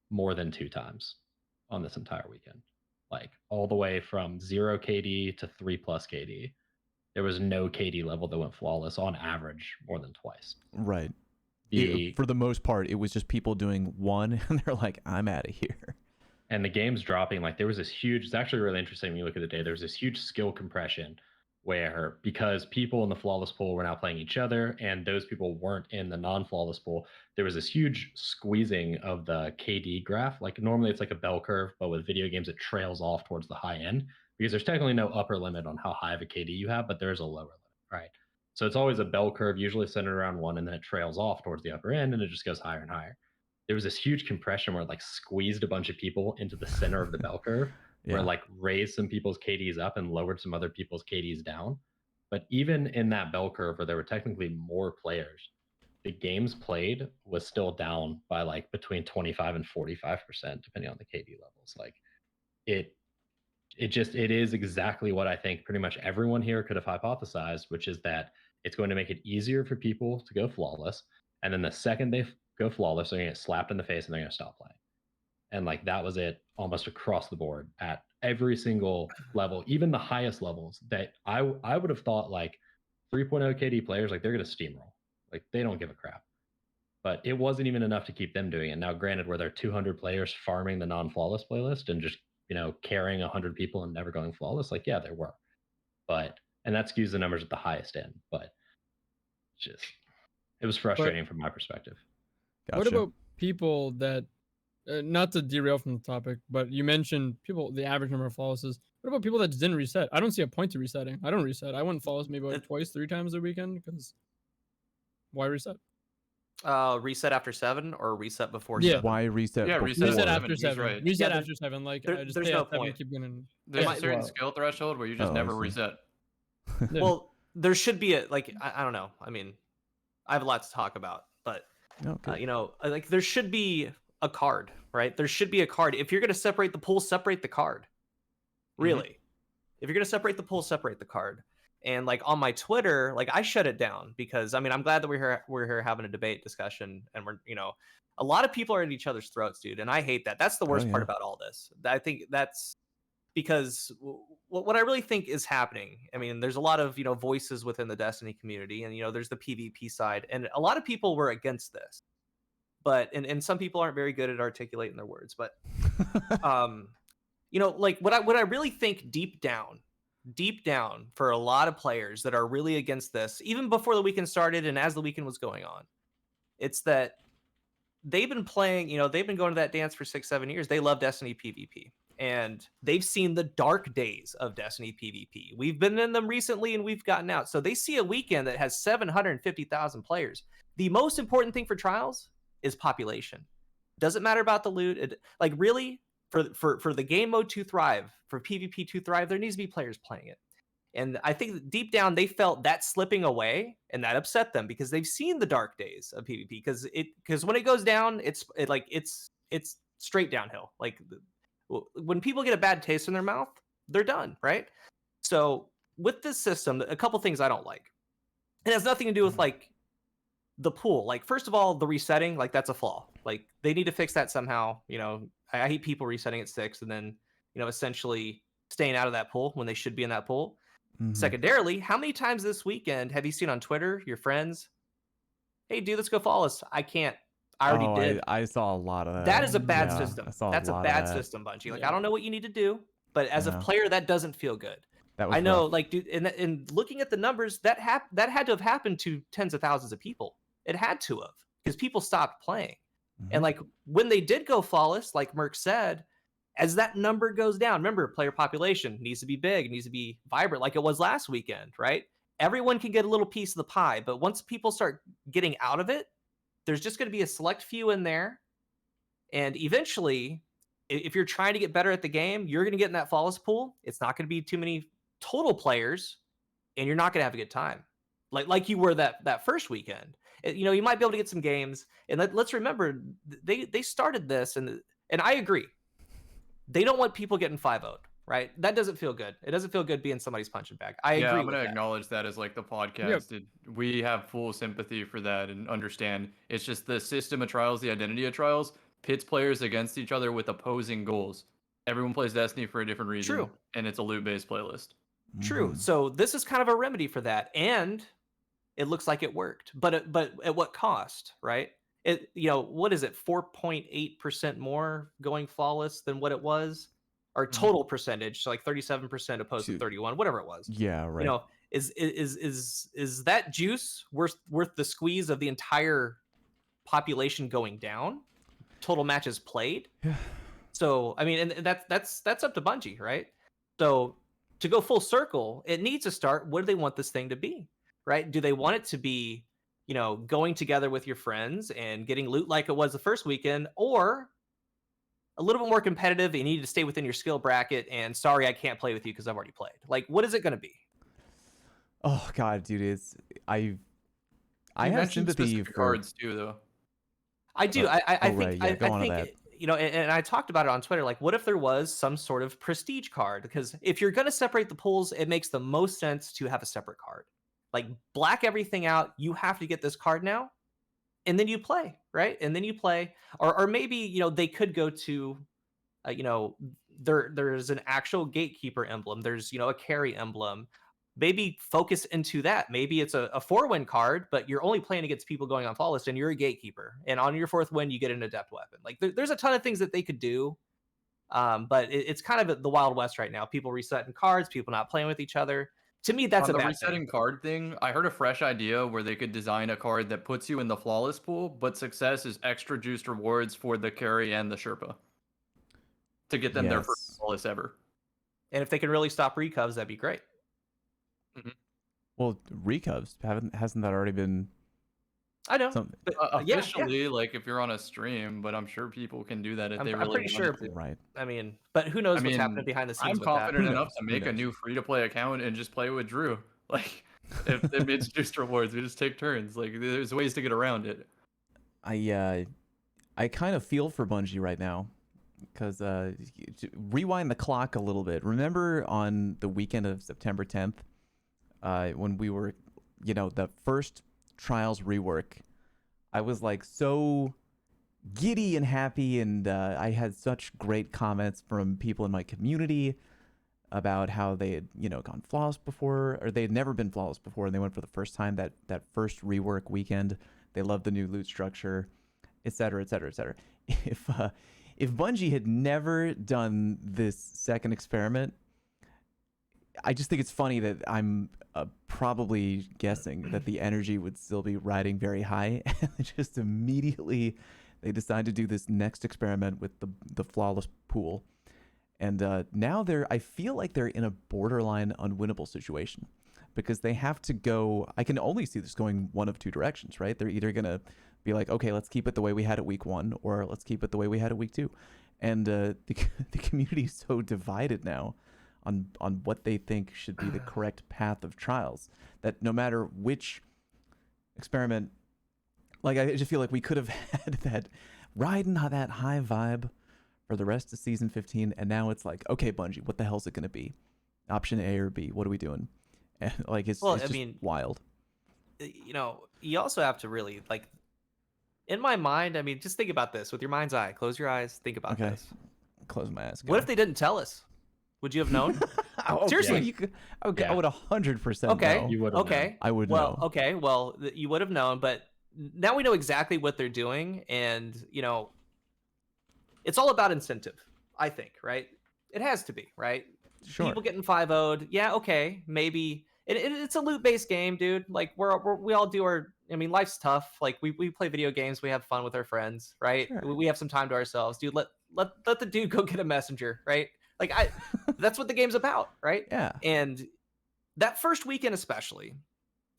Speaker 5: more than 2 times on this entire weekend. Like all the way from 0 KD to 3+ KD. There was no KD level that went flawless on average more than twice.
Speaker 1: Right.
Speaker 5: The
Speaker 1: For the most part, it was just people doing one, and they're like, "I'm out of here."
Speaker 5: and the game's dropping. Like there was this huge. It's actually really interesting when you look at the data. There was this huge skill compression where because people in the flawless pool were now playing each other, and those people weren't in the non-flawless pool, there was this huge squeezing of the KD graph. Like normally it's like a bell curve, but with video games it trails off towards the high end because there's technically no upper limit on how high of a KD you have, but there's a lower limit, right? So it's always a bell curve, usually centered around 1, and then it trails off towards the upper end, and it just goes higher and higher. There was this huge compression where it like squeezed a bunch of people into the center of the bell curve, where it like raised some people's KDs up and lowered some other people's KDs down. But even in that bell curve where there were technically more players, the games played was still down by like between 25 and 45%, depending on the KD levels. Like it is exactly what I think pretty much everyone here could have hypothesized, which is that it's going to make it easier for people to go flawless. And then the second they go flawless, they're going to get slapped in the face and they're going to stop playing. And like that was it almost across the board at every single level, even the highest levels that I would have thought like 3.0 KD players, like they're going to steamroll. Like they don't give a crap. But it wasn't even enough to keep them doing it. Now, granted, were there 200 players farming the non-flawless playlist and just, you know, carrying 100 people and never going flawless? Like, yeah, there were. But, and that skews the numbers at the highest end. But just, it was frustrating from my perspective.
Speaker 1: Gotcha.
Speaker 4: What about people that, not to derail from the topic, but you mentioned people, the average number of flawlesses. What about people that just didn't reset? I don't see a point to resetting. I don't reset. I went flawless maybe like twice, 3 times a weekend because why reset?
Speaker 3: Reset after 7 or reset before
Speaker 4: Yeah.
Speaker 3: 7?
Speaker 1: Why reset?
Speaker 2: Yeah,
Speaker 1: before?
Speaker 2: reset
Speaker 4: Reset
Speaker 2: seven,
Speaker 4: after
Speaker 2: he's
Speaker 4: 7.
Speaker 2: right.
Speaker 4: Reset
Speaker 3: Yeah,
Speaker 4: after 7. Like
Speaker 3: there-
Speaker 4: I just
Speaker 3: there's
Speaker 4: stay
Speaker 3: no
Speaker 4: at 7 and
Speaker 3: point.
Speaker 4: keep going.
Speaker 2: There's
Speaker 3: Yeah.
Speaker 2: a certain
Speaker 1: Well-
Speaker 2: skill threshold where you just
Speaker 1: Oh, I
Speaker 2: never
Speaker 1: see.
Speaker 2: reset.
Speaker 4: Yeah.
Speaker 3: Well, there should be a like I don't know. I mean, I have a lot to talk about, but
Speaker 1: Okay.
Speaker 3: you know, like there should be a card, right? There should be a card. If you're going to separate the pool, separate the card. Really. If you're going to separate the pool, separate the card. And like on my Twitter, like I shut it down because I mean, I'm glad that we're here having a debate discussion and we're, you know, a lot of people are at each other's throats, dude, and I hate that. That's the worst part
Speaker 1: yeah.
Speaker 3: about all this. I think that's because what I really think is happening. I mean, there's a lot of, you know, voices within the Destiny community, and you know, there's the PvP side, and a lot of people were against this. But and some people aren't very good at articulating their words, but you know, like what I really think deep down for a lot of players that are really against this, even before the weekend started and as the weekend was going on, it's that they've been playing, you know, they've been going to that dance for 6-7 years. They love Destiny PvP. and they've seen the dark days of Destiny PvP. We've been in them recently and we've gotten out. So they see a weekend that has 750,000 players. The most important thing for trials is population. Doesn't matter about the loot. Like really, for the game mode to thrive, for PvP to thrive, there needs to be players playing it. And I think that deep down they felt that slipping away, and that upset them because they've seen the dark days of PvP. Because when it goes down, it's straight downhill. Like when people get a bad taste in their mouth, they're done, right? So with this system, a couple things I don't like. It has nothing to do with like the pool. Like first of all, the resetting, like that's a flaw. Like they need to fix that somehow. You know, I hate people resetting at 6 and then, you know, essentially staying out of that pool when they should be in that pool. Secondarily, how many times this weekend have you seen on Twitter, your friends, hey dude, let's go follow us? I can't. I already did.
Speaker 1: I saw a lot of that.
Speaker 3: That is a bad
Speaker 1: Yeah,
Speaker 3: system.
Speaker 1: I saw
Speaker 3: That's a
Speaker 1: lot of
Speaker 3: bad
Speaker 1: that.
Speaker 3: system, Bungie. Like
Speaker 2: Yeah.
Speaker 3: I don't know what you need to do, but as a
Speaker 1: Yeah.
Speaker 3: player, that doesn't feel good.
Speaker 1: That was
Speaker 3: I know,
Speaker 1: rough.
Speaker 3: like, dude, and looking at the numbers, that had to have happened to tens of thousands of people. It had to have, because people stopped playing. And like when they did go flawless, like Merc said, as that number goes down, remember, player population needs to be big, needs to be vibrant, like it was last weekend, right? Everyone can get a little piece of the pie, but once people start getting out of it, there's just going to be a select few in there. And eventually, if you're trying to get better at the game, you're going to get in that flawless pool. It's not going to be too many total players, and you're not going to have a good time, like you were that first weekend. You know, you might be able to get some games. And let's remember, they started this, and I agree. They don't want people getting 5-0'd, right? That doesn't feel good. It doesn't feel good being somebody's punching bag. I agree.
Speaker 2: I'm
Speaker 3: with
Speaker 2: gonna
Speaker 3: that.
Speaker 2: acknowledge that as like the podcast. We have full sympathy for that and understand. It's just the system of trials, the identity of trials, pits players against each other with opposing goals. Everyone plays Destiny for a different reason.
Speaker 3: True.
Speaker 2: And it's a loot-based playlist.
Speaker 3: True. So this is kind of a remedy for that, and it looks like it worked. But at what cost, right? It, you know, what is it? 4.8% more going flawless than what it was, or total percentage, so like 37% opposed to 31, whatever it was.
Speaker 1: Yeah, right.
Speaker 3: You know, is that juice worth the squeeze of the entire population going down? Total matches played.
Speaker 1: Yeah.
Speaker 3: So I mean, and that's up to Bungie, right? So to go full circle, it needs to start. What do they want this thing to be, right? Do they want it to be, you know, going together with your friends and getting loot like it was the first weekend, or a little bit more competitive and you need to stay within your skill bracket and sorry, I can't play with you because I've already played? Like, what is it going to be?
Speaker 1: Oh god, dude, I
Speaker 2: You
Speaker 1: have
Speaker 2: mentioned
Speaker 1: sympathy
Speaker 2: specific
Speaker 1: for
Speaker 2: cards too, though.
Speaker 3: I do. I think,
Speaker 1: right, yeah, go on
Speaker 3: I
Speaker 1: to
Speaker 3: think
Speaker 1: that.
Speaker 3: you know, and I talked about it on Twitter. Like, what if there was some sort of prestige card? Because if you're going to separate the pools, it makes the most sense to have a separate card. Like, black everything out. You have to get this card now, and then you play, right? And then you play, or maybe, you know, they could go to, you know, there's an actual gatekeeper emblem. There's, you know, a carry emblem. Maybe focus into that. Maybe it's a 4-win card, but you're only playing against people going on flawless, and you're a gatekeeper. And on your 4th win, you get an adept weapon. Like there's a ton of things that they could do, but it's kind of the Wild West right now. People resetting cards, people not playing with each other. To me, that's
Speaker 2: On
Speaker 3: a
Speaker 2: the
Speaker 3: bad
Speaker 2: resetting
Speaker 3: thing.
Speaker 2: card thing, I heard a fresh idea where they could design a card that puts you in the flawless pool, but success is extra juiced rewards for the carry and the Sherpa to get them their first
Speaker 1: Yes.
Speaker 2: flawless ever.
Speaker 3: And if they can really stop recovs, that'd be great.
Speaker 1: Well, recovs hasn't that already been
Speaker 3: I know.
Speaker 1: something?
Speaker 3: But, yeah.
Speaker 2: Officially, like if you're on a stream, but I'm sure people can do that if they
Speaker 3: I'm
Speaker 2: really
Speaker 3: pretty
Speaker 2: wanted
Speaker 3: sure.
Speaker 2: to.
Speaker 1: Right.
Speaker 3: I mean, but who knows
Speaker 2: I
Speaker 3: what's happening
Speaker 2: mean,
Speaker 3: behind the scenes
Speaker 2: I'm
Speaker 3: with that?
Speaker 2: confident
Speaker 1: Who
Speaker 2: enough
Speaker 1: knows?
Speaker 2: to
Speaker 1: Who
Speaker 2: make a
Speaker 1: knows?
Speaker 2: new free-to-play account and just play with Drew. Like, if it's just rewards, we just take turns. Like, there's ways to get around it.
Speaker 1: I kind of feel for Bungie right now, because rewind the clock a little bit. Remember on the weekend of September 10th, when we were, you know, the first Trials rework, I was like so giddy and happy, and I had such great comments from people in my community about how they had, you know, gone flawless before, or they had never been flawless before, and they went for the first time that first rework weekend. They loved the new loot structure, etc., etc., etc. If Bungie had never done this second experiment, I just think it's funny that I'm probably guessing that the energy would still be riding very high, and just immediately they decide to do this next experiment with the flawless pool, And now I feel like they're in a borderline unwinnable situation because they have to go. I can only see this going one of two directions, right? They're either going to be like, okay, let's keep it the way we had it week 1, or let's keep it the way we had it week 2. And the community is so divided now on what they think should be the correct path of trials that no matter which experiment, like I just feel like we could have had that riding that high vibe for the rest of season 15, and now it's like, okay, Bungie, what the hell's it going to be? Option A or B? What are we doing? And like it's just wild.
Speaker 3: You know, you also have to really like. In my mind, I mean, just think about this with your mind's eye. Close your eyes. Think about this.
Speaker 1: Close my eyes.
Speaker 3: What if they didn't tell us? Would you have known? Seriously,
Speaker 1: I would 100%.
Speaker 3: Okay.
Speaker 1: Know.
Speaker 5: You would have.
Speaker 3: Okay.
Speaker 1: I would know.
Speaker 3: Okay. Well, you would have known, but now we know exactly what they're doing, and you know, it's all about incentive. I think, right? It has to be, right?
Speaker 1: Sure.
Speaker 3: People getting 5-0'd. Yeah. Okay. Maybe. It's a loot-based game, dude. Like we all do our. I mean, life's tough. Like we play video games, we have fun with our friends, right?
Speaker 1: Sure.
Speaker 3: We have some time to ourselves, dude. Let the dude go get a messenger, right? Like that's what the game's about, right?
Speaker 1: Yeah.
Speaker 3: And that first weekend, especially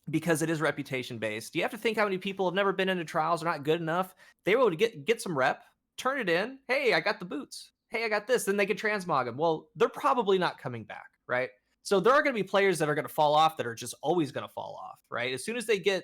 Speaker 3: because it is reputation based, you have to think how many people have never been into trials, are not good enough. They were able to get some rep, turn it in. Hey, I got the boots. Hey, I got this. Then they could transmog them. Well, they're probably not coming back, right? So there are going to be players that are going to fall off that are just always going to fall off, right? As soon as they get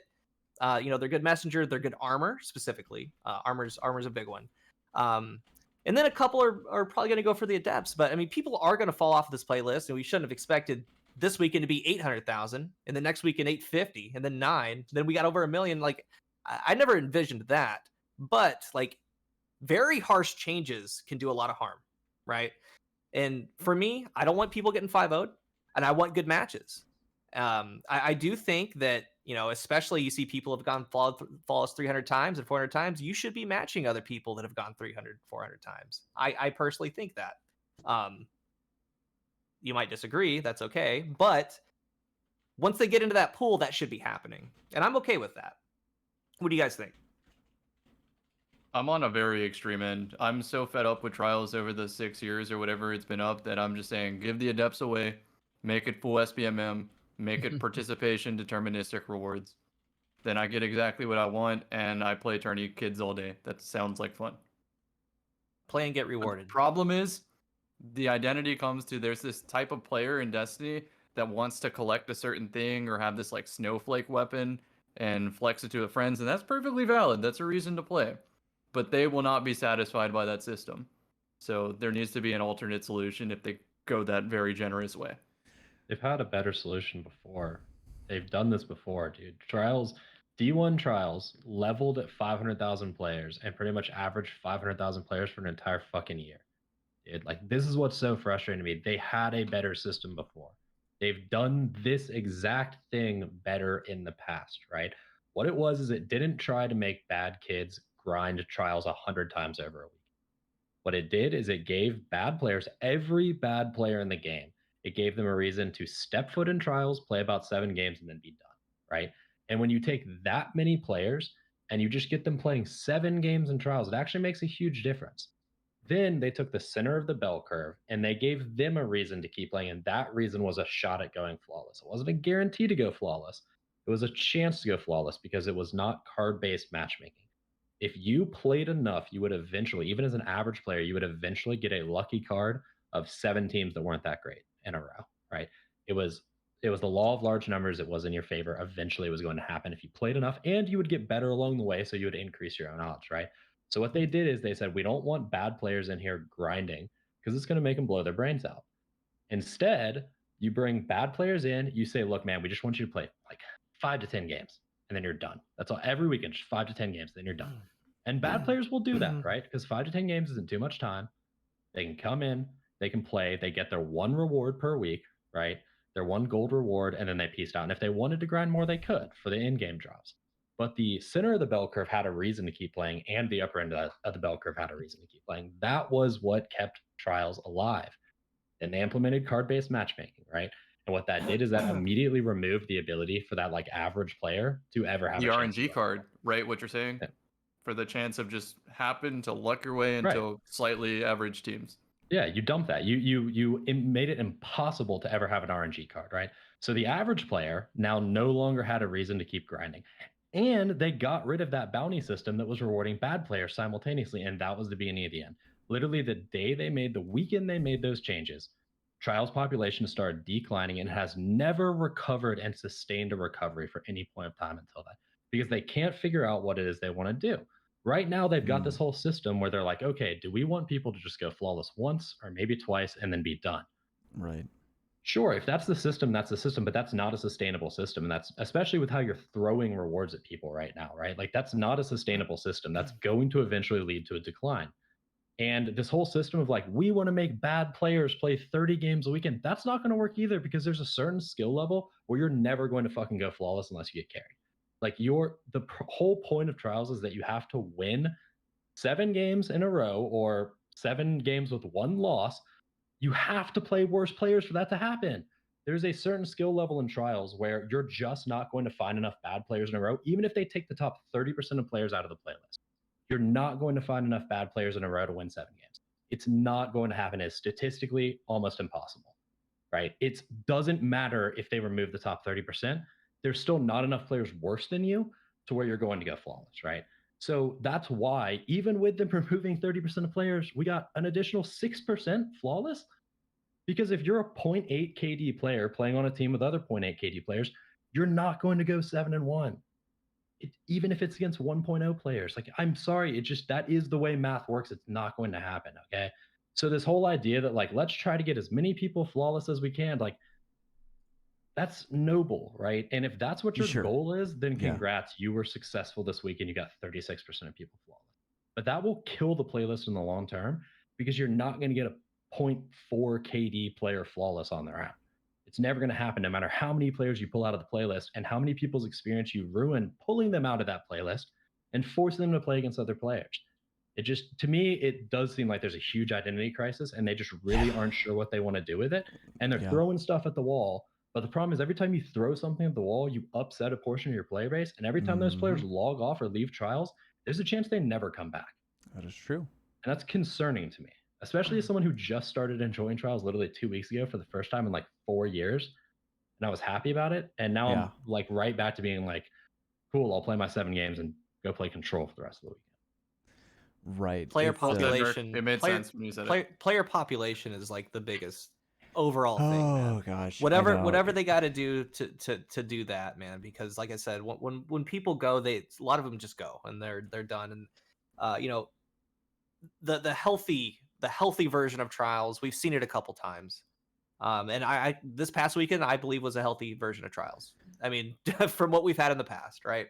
Speaker 3: they're good messenger, they're good armor specifically. Armor's a big one. And then a couple are probably going to go for the adepts. But I mean, people are going to fall off of this playlist, and we shouldn't have expected this weekend to be 800,000, and the next weekend 850, and then 9. Then we got over 1 million. Like I never envisioned that. But like very harsh changes can do a lot of harm, right? And for me, I don't want people getting 5-0'd, and I want good matches. I do think that, you know, especially you see people have gone flawless 300 times and 400 times. You should be matching other people that have gone 300, 400 times. I personally think that. You might disagree. That's okay. But once they get into that pool, that should be happening. And I'm okay with that. What do you guys think?
Speaker 2: I'm on a very extreme end. I'm so fed up with trials over the 6 years or whatever it's been up that I'm just saying, give the adepts away, make it full SBMM, make it participation deterministic rewards. Then I get exactly what I want, and I play tourney kids all day. That sounds like fun.
Speaker 3: Play and get rewarded.
Speaker 2: The problem is, the identity comes to there's this type of player in Destiny that wants to collect a certain thing or have this like snowflake weapon and flex it to their friends, and that's perfectly valid. That's a reason to play. But they will not be satisfied by that system. So there needs to be an alternate solution if they go that very generous way.
Speaker 5: They've had a better solution before. They've done this before, dude. Trials, D1 trials leveled at 500,000 players and pretty much averaged 500,000 players for an entire fucking year. Dude, like, this is what's so frustrating to me. They had a better system before. They've done this exact thing better in the past, right? What it was is it didn't try to make bad kids grind trials 100 times over a week. What it did is it gave bad players, every bad player in the game, it gave them a reason to step foot in trials, play about 7 games, and then be done, right? And when you take that many players and you just get them playing 7 games in trials, it actually makes a huge difference. Then they took the center of the bell curve and they gave them a reason to keep playing, and that reason was a shot at going flawless. It wasn't a guarantee to go flawless. It was a chance to go flawless because it was not card-based matchmaking. If you played enough, you would eventually, even as an average player, you would eventually get a lucky card of 7 teams that weren't that great in a row, right? It was the law of large numbers. It was in your favor. Eventually it was going to happen if you played enough, and you would get better along the way, so you would increase your own odds, right? So what they did is they said, we don't want bad players in here grinding because it's going to make them blow their brains out. Instead, you bring bad players in, you say, look, man, we just want you to play like 5 to 10 games, and then you're done. That's all. Every weekend, just 5 to 10 games, then you're done. And bad players will do that, right? Because 5 to 10 games isn't too much time. They can come in, they can play, they get their 1 reward per week, right? Their 1 gold reward, and then they pieced out. And if they wanted to grind more, they could for the in-game drops. But the center of the bell curve had a reason to keep playing, and the upper end of the bell curve had a reason to keep playing. That was what kept trials alive. And they implemented card-based matchmaking, right? And what that did is that immediately removed the ability for that like average player to ever have
Speaker 2: the
Speaker 5: a chance
Speaker 2: RNG card, right? What you're saying?
Speaker 5: Yeah.
Speaker 2: For the chance of just happen to luck your way into
Speaker 5: Right.
Speaker 2: slightly average teams.
Speaker 5: Yeah, you dump that. You made it impossible to ever have an RNG card, right? So the average player now no longer had a reason to keep grinding. And they got rid of that bounty system that was rewarding bad players simultaneously, and that was the beginning of the end. Literally the weekend they made those changes, Trials population started declining and has never recovered and sustained a recovery for any point of time until then, because they can't figure out what it is they want to do. Right now, they've got this whole system where they're like, okay, do we want people to just go flawless once or maybe twice and then be done?
Speaker 1: Right.
Speaker 5: Sure, if that's the system, but that's not a sustainable system. And that's especially with how you're throwing rewards at people right now, right? Like, that's not a sustainable system. That's going to eventually lead to a decline. And this whole system of like, we want to make bad players play 30 games a weekend, that's not going to work either, because there's a certain skill level where you're never going to fucking go flawless unless you get carried. Like, whole point of trials is that you have to win 7 games in a row or 7 games with 1 loss. You have to play worse players for that to happen. There's a certain skill level in trials where you're just not going to find enough bad players in a row, even if they take the top 30% of players out of the playlist. You're not going to find enough bad players in a row to win 7 games. It's not going to happen. It's statistically almost impossible, right? It doesn't matter if they remove the top 30%. There's still not enough players worse than you to where you're going to go flawless, right? So that's why, even with them removing 30% of players, we got an additional 6% flawless. Because if you're a 0.8 KD player playing on a team with other 0.8 KD players, you're not going to go 7-1. Even if it's against 1.0 players. Like, I'm sorry, that is the way math works. It's not going to happen, okay? So this whole idea that, like, let's try to get as many people flawless as we can, like, that's noble, right? And if that's what your goal is, then congrats. You were successful this week and you got 36% of people flawless. But that will kill the playlist in the long term, because you're not going to get a 0.4 KD player flawless on their own. It's never going to happen, no matter how many players you pull out of the playlist and how many people's experience you ruin pulling them out of that playlist and forcing them to play against other players. To me, it does seem like there's a huge identity crisis, and they just really aren't sure what they want to do with it. And they're throwing stuff at the wall. But the problem is, every time you throw something at the wall, you upset a portion of your player base. And every time those players log off or leave trials, there's a chance they never come back.
Speaker 1: That is true.
Speaker 5: And that's concerning to me, especially as someone who just started enjoying trials literally 2 weeks ago for the first time in like 4 years. And I was happy about it. And now I'm like right back to being like, cool, I'll play my 7 games and go play Control for the rest of the weekend.
Speaker 1: Right.
Speaker 3: Player population.
Speaker 2: It made sense when you said it.
Speaker 3: Player population is like the biggest overall thing.
Speaker 1: Oh
Speaker 3: man.
Speaker 1: gosh.
Speaker 3: Whatever they got to do to do that, man. Because like I said, when people go, a lot of them just go and they're done. And you know, the healthy version of trials, we've seen it a couple times. And I this past weekend, I believe, was a healthy version of trials. I mean, from what we've had in the past, right?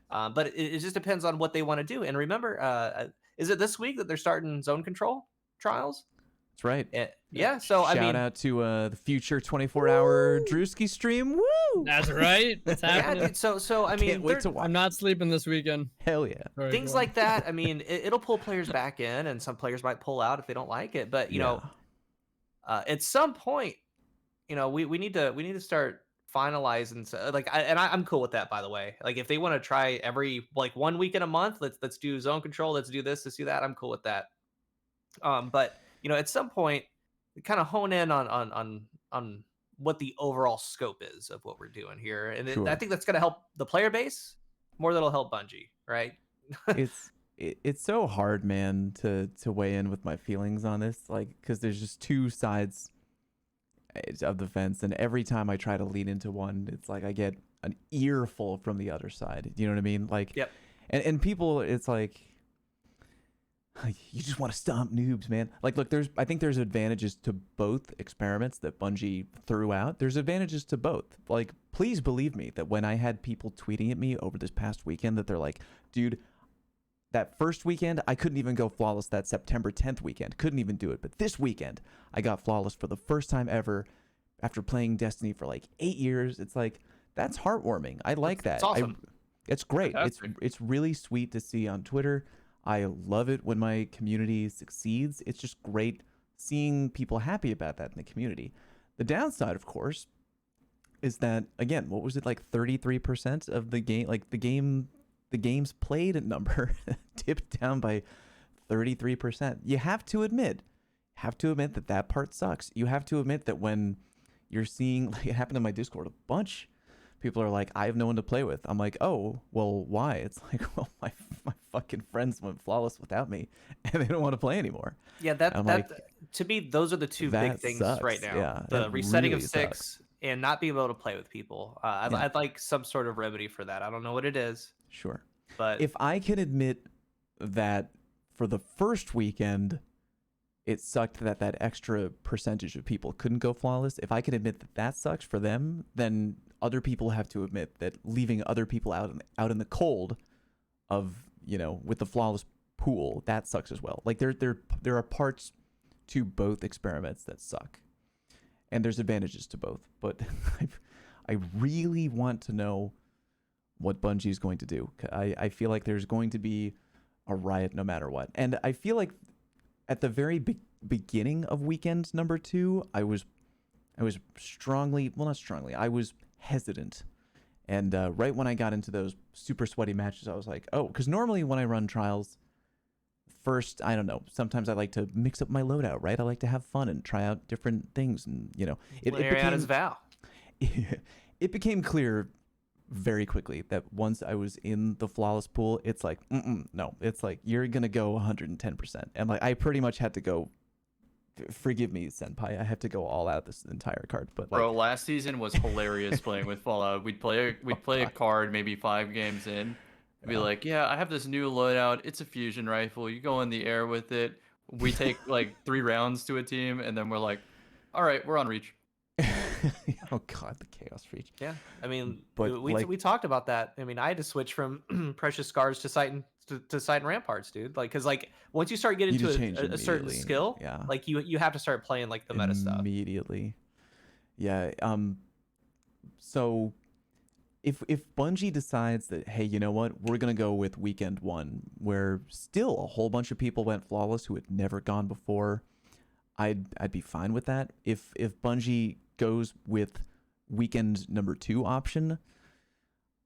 Speaker 3: But it just depends on what they want to do. And remember, is it this week that they're starting zone control trials?
Speaker 1: That's right.
Speaker 3: Yeah. So
Speaker 1: shout out to the future 24-hour Drewski stream. Woo!
Speaker 4: That's right. It's happening.
Speaker 3: Yeah, dude, so I mean,
Speaker 1: Can't wait to watch.
Speaker 4: I'm not sleeping this weekend.
Speaker 1: Hell yeah.
Speaker 4: Sorry,
Speaker 3: things like that. I mean, it'll pull players back in, and some players might pull out if they don't like it. But you know, at some point, you know, we need to start finalizing. I'm cool with that, by the way. Like, if they want to try every 1 week in a month, let's do zone control. Let's do this. Let's do that. I'm cool with that. But you know, at some point, kind of hone in on what the overall scope is of what we're doing here, and I think that's going to help the player base more than it'll help Bungie, right?
Speaker 1: It's so hard, man, to weigh in with my feelings on this, like, because there's just two sides of the fence, and every time I try to lean into one, it's like I get an earful from the other side. You know what I mean? Like,
Speaker 3: yep.
Speaker 1: And people, it's like, you just want to stomp noobs, man. Like, look, I think there's advantages to both experiments that Bungie threw out. There's advantages to both. Like, please believe me that when I had people tweeting at me over this past weekend that they're like, dude, that first weekend, I couldn't even go flawless. That September 10th weekend, couldn't even do it. But this weekend, I got flawless for the first time ever after playing Destiny for like 8 years. It's like, that's heartwarming. I like that.
Speaker 3: It's awesome.
Speaker 1: It's great. It's really sweet to see on Twitter. I love it when my community succeeds. It's just great seeing people happy about that in the community. The downside, of course, is that, again, what was it, like 33% of the game, like the games played number dipped down by 33%. You have to admit, have to admit that that part sucks. You have to admit that when you're seeing, like it happened in my Discord, a bunch people are like, I have no one to play with. I'm like, oh, well, why? It's like, well, my fucking friends went flawless without me, and they don't want to play anymore.
Speaker 3: Yeah,
Speaker 1: I'm
Speaker 3: that
Speaker 1: like,
Speaker 3: to me, those are the two big
Speaker 1: that
Speaker 3: things
Speaker 1: sucks.
Speaker 3: right now.
Speaker 1: Yeah,
Speaker 3: the
Speaker 1: that
Speaker 3: resetting
Speaker 1: really
Speaker 3: of six and not being able to play with people.
Speaker 1: Yeah.
Speaker 3: I'd like some sort of remedy for that. I don't know what it is,
Speaker 1: Sure.
Speaker 3: but
Speaker 1: If I can admit that for the first weekend, it sucked that that extra percentage of people couldn't go flawless. If I can admit that that sucks for them, then other people have to admit that leaving other people out in the cold of, you know, with the flawless pool, that sucks as well. Like there are parts to both experiments that suck, and there's advantages to both. But I really want to know what Bungie is going to do. I feel like there's going to be a riot no matter what, and I feel like at the very beginning of weekend number 2, I was strongly, well, not strongly, I was hesitant. And right when I got into those super sweaty matches, I was like, oh, because normally when I run trials, first, I don't know, sometimes I like to mix up my loadout, right? I like to have fun and try out different things. And, you know, it
Speaker 3: out his vow.
Speaker 1: it became clear very quickly that once I was in the flawless pool, it's like, no, it's like, you're going to go 110%. And like, I pretty much had to go, forgive me, Senpai, I have to go all out this entire card. But like,
Speaker 2: Bro, last season was hilarious playing with Fallout. We'd play a card maybe 5 games in. Be like, yeah, I have this new loadout. It's a fusion rifle. You go in the air with it. We take like 3 rounds to a team, and then we're like, all right, we're on Reach.
Speaker 1: oh god, the Chaos Reach.
Speaker 3: Yeah, I mean,
Speaker 1: But,
Speaker 3: we talked about that. I mean, I had to switch from Precious Scars to Sight and Ramparts, dude. Like, because like once you start getting
Speaker 1: You just
Speaker 3: to
Speaker 1: change
Speaker 3: a certain
Speaker 1: immediately,
Speaker 3: skill,
Speaker 1: yeah.
Speaker 3: like you have to start playing like the meta stuff.
Speaker 1: Immediately. Yeah. So if Bungie decides that, hey, you know what, we're gonna go with weekend 1, where still a whole bunch of people went flawless who had never gone before, I'd be fine with that. If Bungie goes with weekend number 2 option,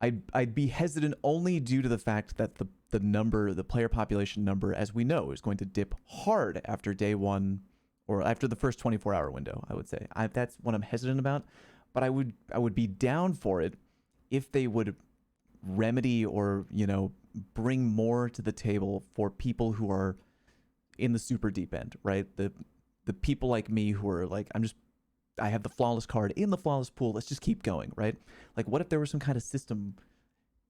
Speaker 1: I'd be hesitant only due to the fact that the player population number, as we know, is going to dip hard after day 1 or after the first 24-hour window, I would say. That's what I'm hesitant about, but I would be down for it if they would remedy or, you know, bring more to the table for people who are in the super deep end, right? The people like me who are like, I have the flawless card in the flawless pool. Let's just keep going, right? Like, what if there was some kind of system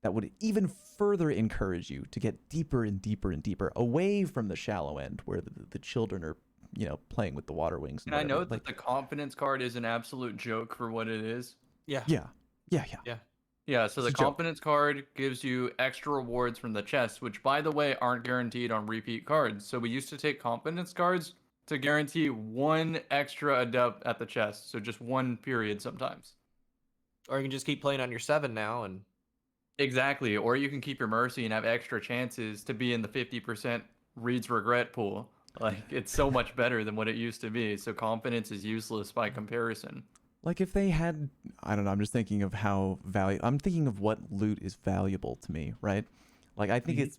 Speaker 1: that would even further encourage you to get deeper and deeper and deeper away from the shallow end where the children are, you know, playing with the water wings.
Speaker 2: And I know that the confidence card is an absolute joke for what it is.
Speaker 3: Yeah.
Speaker 2: Yeah, so
Speaker 1: It's
Speaker 2: the
Speaker 1: a joke.
Speaker 2: confidence card gives you extra rewards from the chest, which, by the way, aren't guaranteed on repeat cards. So we used to take confidence cards to guarantee 1 extra adept at the chest. So just 1 period sometimes.
Speaker 3: Or you can just keep playing on your 7 now and.
Speaker 2: Exactly. Or you can keep your mercy and have extra chances to be in the 50% reads regret pool. Like, it's so much better than what it used to be. So confidence is useless by comparison.
Speaker 1: Like if they had, I don't know, I'm just thinking of I'm thinking of what loot is valuable to me, right? Like I think it's,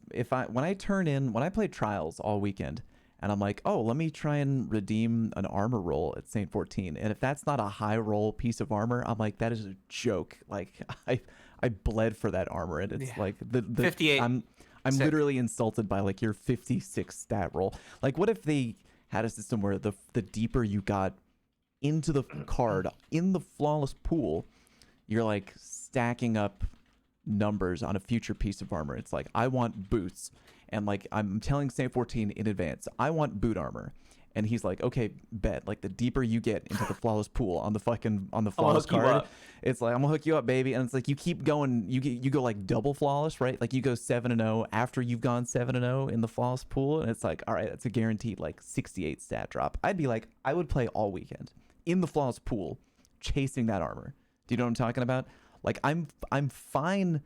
Speaker 1: when I play trials all weekend and I'm like, oh, let me try and redeem an armor roll at St. 14. And if that's not a high roll piece of armor, I'm like, that is a joke. Like I bled for that armor, and it's like the
Speaker 3: 58.
Speaker 1: I'm
Speaker 3: Sick.
Speaker 1: literally insulted by like your 56 stat roll. Like what if they had a system where the deeper you got into the card in the flawless pool, you're like stacking up numbers on a future piece of armor. It's like, I want boots, and like I'm telling St. 14 in advance, I want boot armor, and he's like, okay, bet. Like the deeper you get into the flawless pool on the flawless card, it's like, I'm gonna hook you up, baby. And it's like you keep going, you go like double flawless, right? Like you go 7-0 after you've gone 7-0 in the flawless pool, and it's like, all right, that's a guaranteed like 68 stat drop. I'd be like, I would play all weekend in the flawless pool chasing that armor. Do you know what I'm talking about? Like I'm fine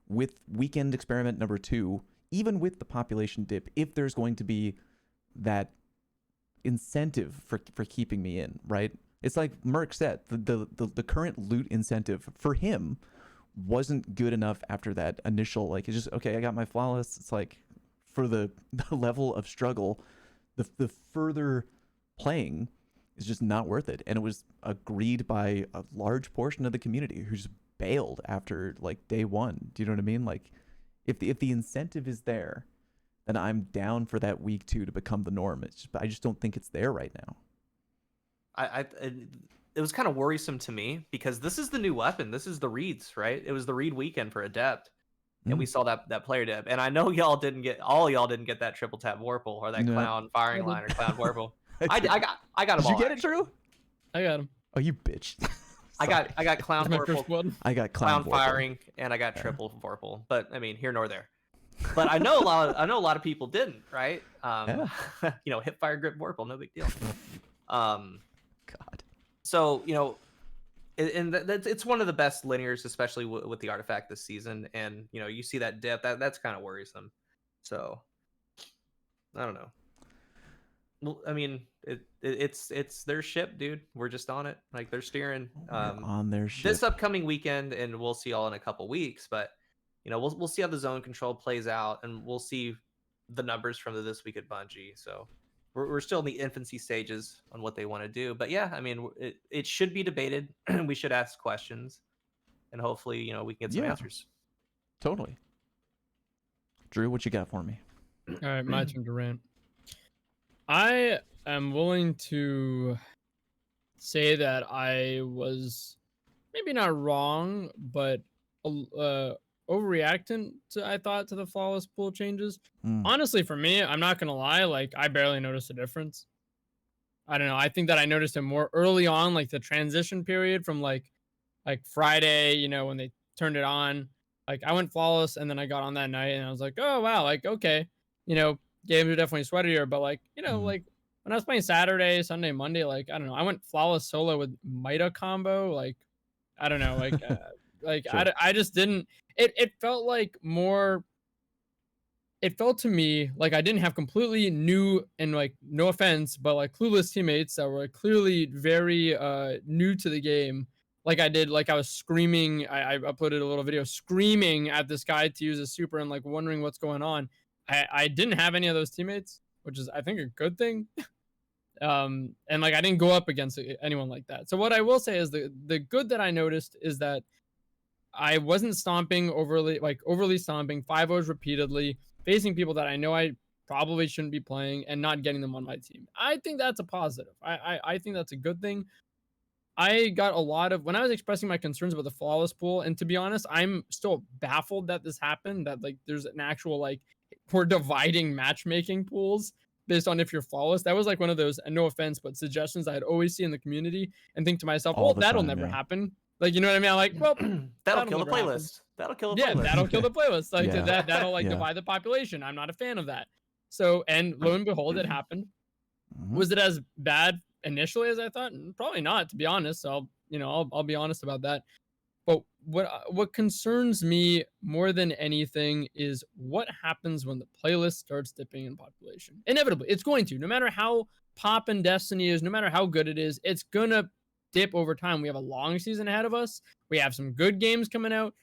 Speaker 1: with weekend experiment number 2, even with the population dip, if there's going to be that incentive for keeping me in, right? It's like Merc said, the current loot incentive for him wasn't good enough after that initial, like, it's just, okay, I got my flawless. It's like, for the level of struggle, the further playing is just not worth it. And it was agreed by a large portion of the community who just bailed after like day one. Do you know what I mean? Like if the incentive is there, then I'm down for that week 2 to become the norm. It's just, I just don't think it's there right now.
Speaker 3: It was kind of worrisome to me because this is the new weapon. This is the reads, right? It was the read weekend for Adept. And we saw that player dip. And I know y'all didn't get that triple tap Vorpal or that clown firing line or clown Vorpal. I got them all.
Speaker 1: Did you get it, Drew?
Speaker 4: I got him.
Speaker 1: Oh, you bitch.
Speaker 3: I got clown
Speaker 4: That's my first
Speaker 3: Vorpal,
Speaker 4: one.
Speaker 1: I got clown Vorpal.
Speaker 3: firing, and I got triple Vorpal. But I mean, here nor there. But I know a lot of people didn't, right? You know, hip fire grip Vorpal, no big deal.
Speaker 1: God.
Speaker 3: So, you know, and it's one of the best linears, especially with the artifact this season. And, you know, you see that dip, that's kind of worrisome. So, I don't know. Well, I mean, it's their ship, dude. We're just on it. Like, they're steering.
Speaker 1: On their ship.
Speaker 3: This upcoming weekend, and we'll see y'all in a couple weeks. But, you know, we'll see how the zone control plays out, and we'll see the numbers from This Week at Bungie. So, we're still in the infancy stages on what they want to do. But yeah, I mean, it should be debated. We should ask questions, and hopefully, you know, we can get some answers.
Speaker 1: Totally. Drew, what you got for me?
Speaker 4: All right, my turn to rant. I am willing to say that I was maybe not wrong, but overreactant to the flawless pool changes. Honestly, for me, I'm not gonna lie, like I barely noticed a difference. I don't know. I think that I noticed it more early on, like the transition period from like Friday, you know, when they turned it on. Like I went flawless and then I got on that night and I was like, oh wow, like okay, you know, games are definitely sweatier, but like, you know, like when I was playing Saturday, Sunday, Monday, like I don't know, I went flawless solo with Mida combo, like I don't know, like like sure. I just didn't. It felt like more. It felt to me like I didn't have completely new and like no offense, but like clueless teammates that were clearly very new to the game. Like I did, like I was screaming. I uploaded a little video screaming at this guy to use a super and like wondering what's going on. I didn't have any of those teammates, which is I think a good thing. And like I didn't go up against anyone like that. So what I will say is the good that I noticed is that I wasn't overly stomping 5-0s repeatedly, facing people that I know I probably shouldn't be playing and not getting them on my team. I think that's a positive. I think that's a good thing. I got a lot of, when I was expressing my concerns about the flawless pool, and to be honest, I'm still baffled that this happened, that like there's an actual like, we're dividing matchmaking pools based on if you're flawless. That was like one of those, and no offense, but suggestions I'd always see in the community and think to myself, well, that'll never happen. Like, you know what I mean? I'm like, well,
Speaker 3: that'll kill the playlist. That'll kill the playlist.
Speaker 4: Yeah, that'll kill the playlist. Like that'll like divide the population. I'm not a fan of that. So, and lo and behold, it happened. Was it as bad initially as I thought? Probably not, to be honest. I'll be honest about that. But what concerns me more than anything is what happens when the playlist starts dipping in population. Inevitably, it's going to. No matter how pop and Destiny is, no matter how good it is, it's gonna dip over time. We have a long season ahead of us. We have some good games coming out.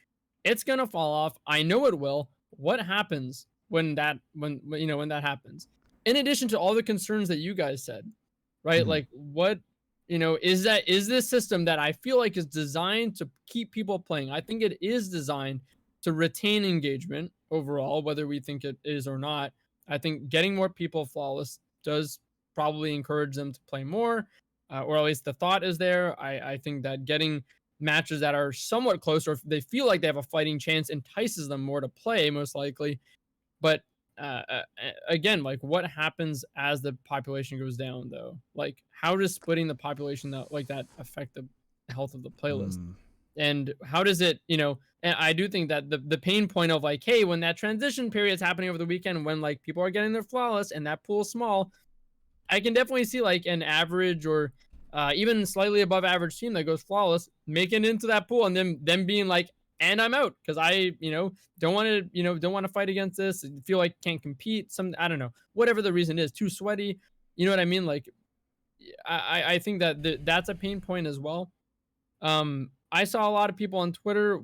Speaker 4: It's gonna fall off. I know it will. What happens when that happens? In addition to all the concerns that you guys said, right? Like what, is this system that I feel like is designed to keep people playing? I think it is designed to retain engagement overall, whether we think it is or not. I think getting more people flawless does probably encourage them to play more. Or at least the thought is there. I think that getting matches that are somewhat close, or if they feel like they have a fighting chance, entices them more to play, most likely. But again, like what happens as the population goes down, though? Like how does splitting the population that affect the health of the playlist? And how does it, and I do think that the pain point of like, hey, when that transition period is happening over the weekend, when like people are getting their flawless and that pool is small, I can definitely see like an average or even slightly above average team that goes flawless making it into that pool and then them being like, and I'm out because I, don't want to fight against this. Feel like can't compete. I don't know, whatever the reason is, too sweaty. You know what I mean? Like, I think that that's a pain point as well. I saw a lot of people on Twitter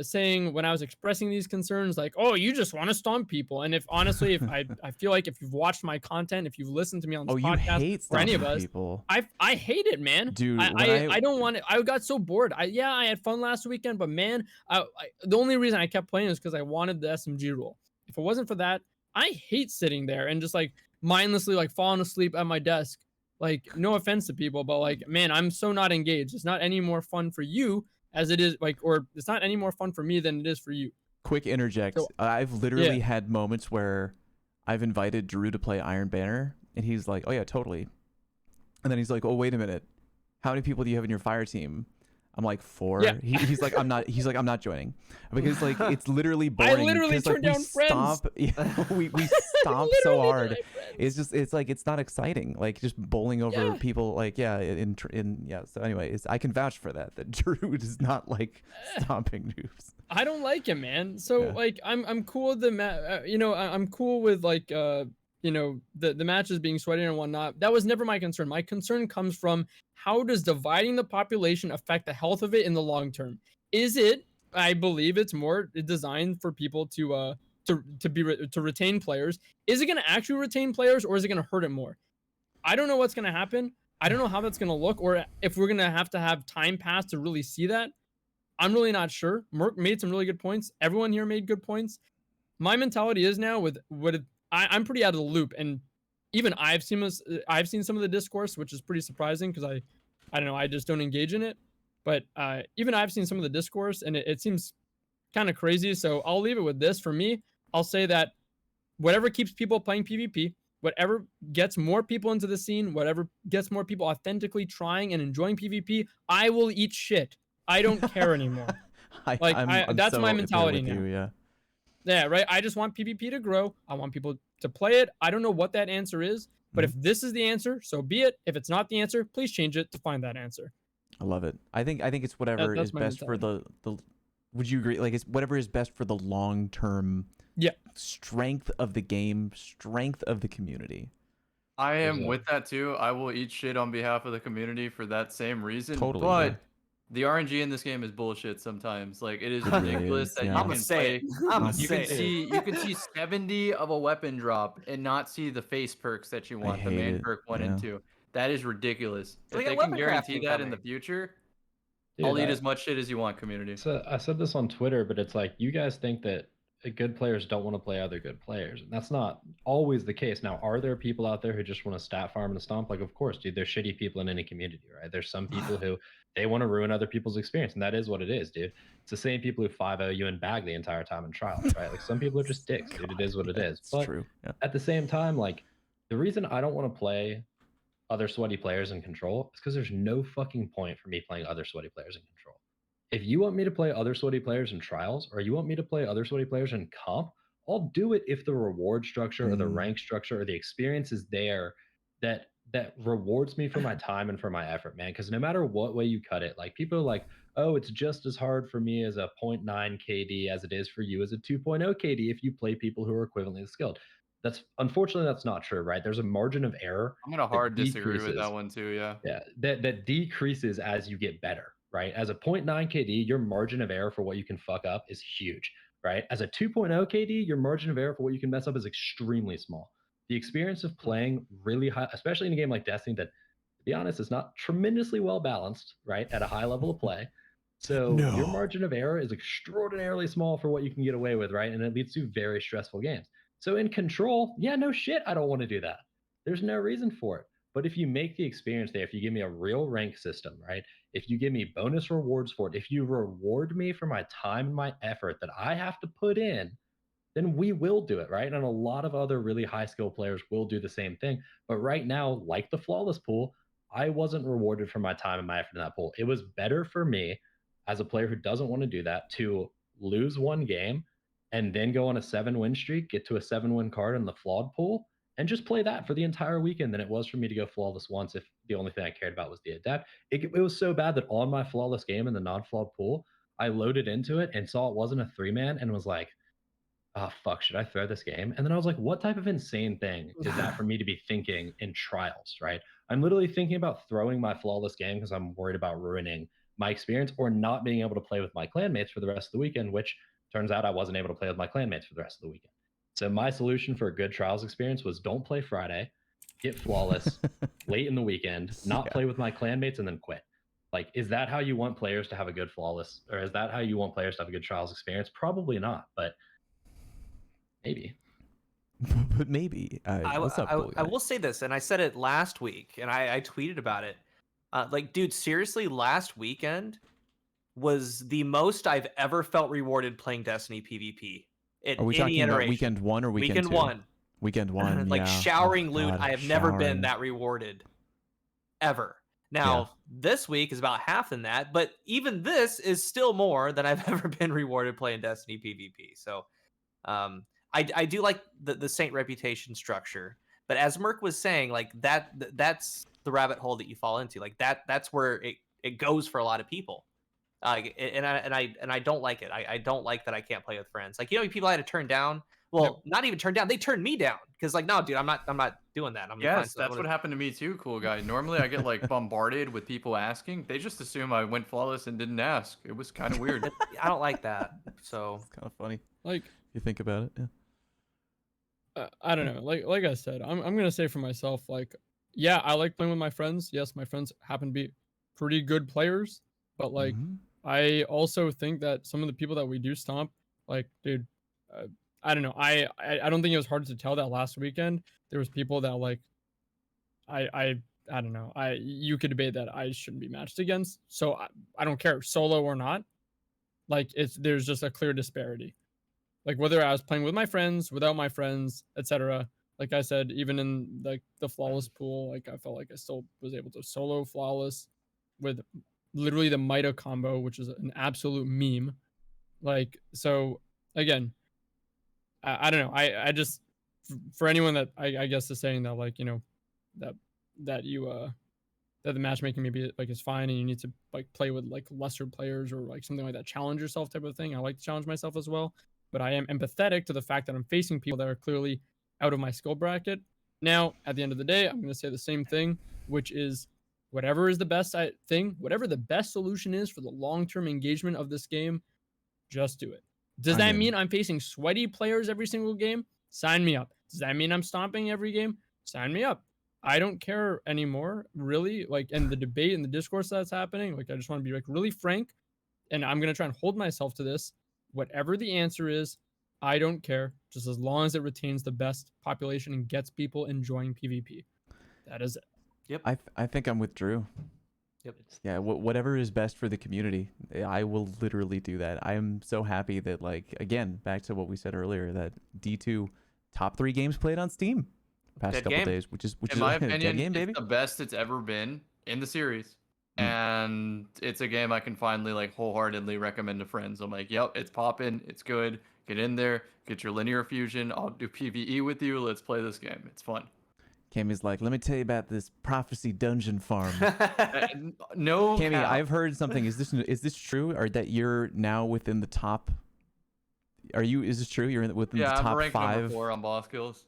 Speaker 4: saying when I was expressing these concerns, like, "Oh, you just want to stomp people." And if honestly, if I feel like if you've watched my content, if you've listened to me on this
Speaker 1: Oh, you
Speaker 4: podcast
Speaker 1: hate
Speaker 4: or any of
Speaker 1: stomping
Speaker 4: us,
Speaker 1: people.
Speaker 4: I hate it, man.
Speaker 1: Dude,
Speaker 4: I don't want it. I got so bored. I had fun last weekend, but man, the only reason I kept playing is because I wanted the SMG rule. If it wasn't for that, I hate sitting there and just like mindlessly like falling asleep at my desk. Like, no offense to people, but like, man, I'm so not engaged. It's not any more fun for you as it is like, or it's not any more fun for me than it is for you.
Speaker 1: Quick interject.
Speaker 4: So,
Speaker 1: I've literally had moments where I've invited Drew to play Iron Banner, and he's like, "Oh yeah, totally." And then he's like, "Oh, wait a minute. How many people do you have in your fire team?" I'm like, 4.
Speaker 4: Yeah.
Speaker 1: He's like, I'm not joining, because like it's literally boring.
Speaker 4: I literally
Speaker 1: 'cause, like,
Speaker 4: turned down friends.
Speaker 1: We stomp so
Speaker 4: Literally
Speaker 1: hard.
Speaker 4: denied friends.
Speaker 1: It's like it's not exciting. Like just bowling over
Speaker 4: Yeah.
Speaker 1: people. Like yeah. So anyway, I can vouch for that Drew does not like stomping noobs.
Speaker 4: I don't like it, man. So
Speaker 1: Yeah.
Speaker 4: like I'm cool with the I'm cool with like the matches being sweaty and whatnot. That was never my concern. My concern comes from how does dividing the population affect the health of it in the long term? Is it? I believe it's more designed for people to retain players. Is it going to actually retain players, or is it going to hurt it more? I don't know what's going to happen. I don't know how that's going to look, or if we're going to have time pass to really see that. I'm really not sure. Merc made some really good points. Everyone here made good points. My mentality is now with I'm pretty out of the loop, and even I've seen some of the discourse, which is pretty surprising because I don't know, I just don't engage in it. But even I've seen some of the discourse, and it seems kind of crazy. So I'll leave it with this. For me, I'll say that whatever keeps people playing PvP, whatever gets more people into the scene, whatever gets more people authentically trying and enjoying PvP, I will eat shit. I don't care anymore. That's my mentality now.
Speaker 1: Yeah.
Speaker 4: Yeah, right. I just want PvP to grow. I want people to play it. I don't know what that answer is, but if this is the answer, so be it. If it's not the answer, please change it to find that answer.
Speaker 1: I love it. I think it's whatever
Speaker 4: That's
Speaker 1: is
Speaker 4: my
Speaker 1: best for the. Would you agree? Like it's whatever is best for the long term.
Speaker 4: Yeah.
Speaker 1: Strength of the game, strength of the community.
Speaker 2: I am with that too. I will eat shit on behalf of the community for that same reason.
Speaker 1: Totally,
Speaker 2: But
Speaker 1: yeah.
Speaker 2: the RNG in this game is bullshit sometimes. Like it is
Speaker 1: It really
Speaker 2: ridiculous
Speaker 1: is,
Speaker 2: that
Speaker 1: yeah.
Speaker 2: you
Speaker 3: I'ma
Speaker 2: can
Speaker 3: say
Speaker 2: play.
Speaker 3: it. I'ma
Speaker 2: You
Speaker 3: say
Speaker 2: can
Speaker 3: it.
Speaker 2: see 70 of a weapon drop and not see the face perks that you want, the
Speaker 1: hate
Speaker 2: main
Speaker 1: it,
Speaker 2: perk 1
Speaker 1: yeah.
Speaker 2: and 2. That is ridiculous.
Speaker 3: So
Speaker 2: If
Speaker 3: we
Speaker 2: they
Speaker 3: got
Speaker 2: can
Speaker 3: weapon
Speaker 2: guarantee
Speaker 3: crafting
Speaker 2: that in the
Speaker 3: coming.
Speaker 2: future,
Speaker 5: Dude,
Speaker 2: I'll eat as much shit as you want, community.
Speaker 5: So I said this on Twitter, but it's like you guys think that good players don't want to play other good players, and that's not always the case. Now, are there people out there who just want to stat farm and stomp? Like, of course, dude. There's shitty people in any community, right? There's some people who they want to ruin other people's experience, and that is what it is, dude. It's the same people who 5-0 you and bag the entire time in trials, right? Like some people are just dicks, dude. It is what it is.
Speaker 1: It's
Speaker 5: But
Speaker 1: true. Yeah.
Speaker 5: at the same time, like the reason I don't want to play other sweaty players in control is because there's no fucking point for me playing other sweaty players in control. If you want me to play other sweaty players in trials, or you want me to play other sweaty players in comp, I'll do it if the reward structure or the rank structure or the experience is there that rewards me for my time and for my effort, man. Because no matter what way you cut it, like people are like, oh, it's just as hard for me as a 0.9 KD as it is for you as a 2.0 KD if you play people who are equivalently skilled. That's unfortunately that's not true, right? There's a margin of error.
Speaker 2: I'm gonna
Speaker 5: that
Speaker 2: hard disagree with
Speaker 5: decreases.
Speaker 2: that one too. Yeah.
Speaker 5: Yeah, that decreases as you get better, right? As a 0.9 KD, your margin of error for what you can fuck up is huge, right? As a 2.0 KD, your margin of error for what you can mess up is extremely small. The experience of playing really high, especially in a game like Destiny that, to be honest, is not tremendously well balanced, right? At a high level of play. So your margin of error is extraordinarily small for what you can get away with, right? And it leads to very stressful games. So in control, yeah, no shit, I don't want to do that. There's no reason for it. But if you make the experience there, if you give me a real rank system, right? If you give me bonus rewards for it, if you reward me for my time and my effort that I have to put in, then we will do it, right? And a lot of other really high skill players will do the same thing. But right now, like the flawless pool, I wasn't rewarded for my time and my effort in that pool. It was better for me as a player who doesn't want to do that to lose one game and then go on a 7-win streak, get to a 7-win card in the flawed pool, and just play that for the entire weekend than it was for me to go flawless once if the only thing I cared about was the adapt. It was so bad that on my flawless game in the non-flawed pool, I loaded into it and saw it wasn't a 3-man and was like, oh, fuck, should I throw this game? And then I was like, what type of insane thing is that for me to be thinking in trials, right? I'm literally thinking about throwing my flawless game because I'm worried about ruining my experience, or not being able to play with my clanmates for the rest of the weekend, which turns out I wasn't able to play with my clanmates for the rest of the weekend. So my solution for a good trials experience was don't play Friday, get flawless late in the weekend, not play with my clanmates, and then quit. Like, is that how you want players to have a good flawless, or is that how you want players to have a good trials experience? Probably not, but maybe.
Speaker 1: But maybe. What's up, cool
Speaker 3: I
Speaker 1: guy?
Speaker 3: will say this, and I said it last week, and I tweeted about it. Like, dude, seriously, last weekend was the most I've ever felt rewarded playing Destiny PvP.
Speaker 1: Are we talking about weekend 1 or weekend 2?
Speaker 3: Weekend 1.
Speaker 1: Weekend 1,
Speaker 3: Like,
Speaker 1: yeah.
Speaker 3: showering
Speaker 1: Oh,
Speaker 3: loot,
Speaker 1: God,
Speaker 3: I have never been
Speaker 1: showering.
Speaker 3: that rewarded. Ever. Now, this week is about half in that, but even this is still more than I've ever been rewarded playing Destiny PvP. So, I do like the Saint reputation structure, but as Merc was saying, like that's the rabbit hole that you fall into. Like that's where it goes for a lot of people. And I don't like it. I don't like that I can't play with friends. Like, people I had to turn down. Well, not even turn down. They turned me down because, like, no, dude, I'm not doing that.
Speaker 2: Yes, that's what happened to me too, cool guy. Normally I get like bombarded with people asking. They just assume I went flawless and didn't ask. It was kind of weird.
Speaker 3: I don't like that. So
Speaker 1: It's kind of funny.
Speaker 4: Like,
Speaker 1: You think about it. Yeah.
Speaker 4: I don't know. Like I said, I'm gonna say for myself, like, yeah, I like playing with my friends. Yes, my friends happen to be pretty good players, but like,
Speaker 1: Mhm.
Speaker 4: I also think that some of the people that we do stomp, like, dude, I don't know. I don't think it was hard to tell that last weekend there was people that, like, I don't know. You could debate that I shouldn't be matched against. So I don't care, solo or not. Like, there's just a clear disparity. Like, whether I was playing with my friends, without my friends, etc. Like I said, even in like the flawless pool, like I felt like I still was able to solo flawless with literally the Mida combo, which is an absolute meme. Like, so again, I don't know. I just, for anyone that I guess is saying that, like, that you that the matchmaking maybe like is fine and you need to like play with like lesser players or like something like that, challenge yourself type of thing. I like to challenge myself as well, but I am empathetic to the fact that I'm facing people that are clearly out of my skill bracket. Now, at the end of the day, I'm going to say the same thing, which is whatever is the best thing, whatever the best solution is for the long-term engagement of this game, just do it. Does that mean I'm facing sweaty players every single game? Sign me up. Does that mean I'm stomping every game? Sign me up. I don't care anymore, really. Like, and the debate and the discourse that's happening, like, I just want to be like really frank, and I'm gonna try and hold myself to this. Whatever the answer is, I don't care, just as long as it retains the best population and gets people enjoying PvP. That is it.
Speaker 3: Yep.
Speaker 1: I think I'm with Drew.
Speaker 3: Yep.
Speaker 1: Yeah, whatever is best for the community, I will literally do that. I am so happy that, like, again, back to what we said earlier, that D2 top 3 games played on Steam past
Speaker 3: Dead
Speaker 1: couple
Speaker 3: game.
Speaker 1: days, which is
Speaker 2: In my
Speaker 1: dead
Speaker 2: opinion,
Speaker 1: game, baby.
Speaker 2: it's the best it's ever been in the series.
Speaker 1: Mm.
Speaker 2: And it's a game I can finally like wholeheartedly recommend to friends. I'm like, yep, it's popping, it's good. Get in there, get your linear fusion. I'll do PvE with you. Let's play this game. It's fun.
Speaker 1: Cammy's like, let me tell you about this prophecy dungeon farm.
Speaker 2: No,
Speaker 1: Cammy,
Speaker 2: cap.
Speaker 1: I've heard something. Is this true, or that you're now within the top? Is this true? You're within the
Speaker 2: I'm
Speaker 1: top
Speaker 2: ranked
Speaker 1: 5.
Speaker 2: number 4 on boss kills.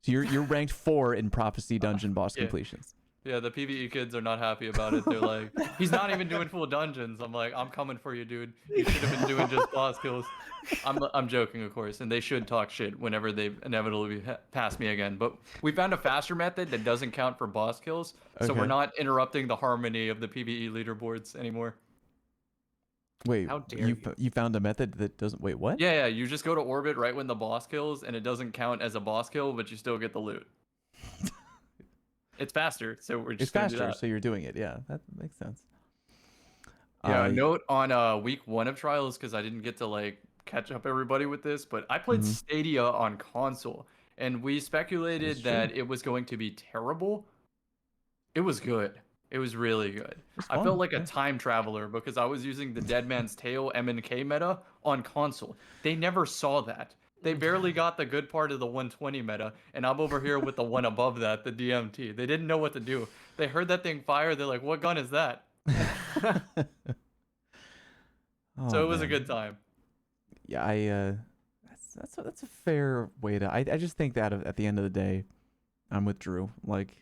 Speaker 1: So you're ranked 4 in prophecy dungeon boss
Speaker 2: Yeah.
Speaker 1: completions.
Speaker 2: Yeah, the PvE kids are not happy about it. They're like, he's not even doing full dungeons. I'm like, I'm coming for you, dude. You should have been doing just boss kills. I'm joking, of course, and they should talk shit whenever they inevitably pass me again. But we found a faster method that doesn't count for boss kills, so we're
Speaker 1: Okay.
Speaker 2: not interrupting the harmony of the PvE leaderboards anymore.
Speaker 1: Wait,
Speaker 3: How dare you.
Speaker 1: you found a method that doesn't. Wait, what?
Speaker 2: Yeah, you just go to orbit right when the boss kills, and it doesn't count as a boss kill, but you still get the loot. It's faster, so we're just
Speaker 1: It's
Speaker 2: gonna do
Speaker 1: faster,
Speaker 2: that.
Speaker 1: so you're doing it. Yeah, that makes sense.
Speaker 2: Yeah, note on week 1 of trials, because I didn't get to like catch up everybody with this, but I played
Speaker 1: Mhm.
Speaker 2: Stadia on console, and we speculated
Speaker 1: That's
Speaker 2: that
Speaker 1: true.
Speaker 2: it was going to be terrible. It was good. It was really good.
Speaker 1: It's
Speaker 2: I
Speaker 1: fun,
Speaker 2: felt like a
Speaker 1: yeah.
Speaker 2: time traveler because I was using the Dead Man's Tale M&K meta on console. They never saw that. They barely got the good part of the 120 meta, and I'm over here with the one above that, the DMT. They didn't know what to do. They heard that thing fire, they're like, what gun is that? So it was a good time.
Speaker 1: Yeah, that's a fair way to. I just think that at the end of the day, I'm with Drew. Like,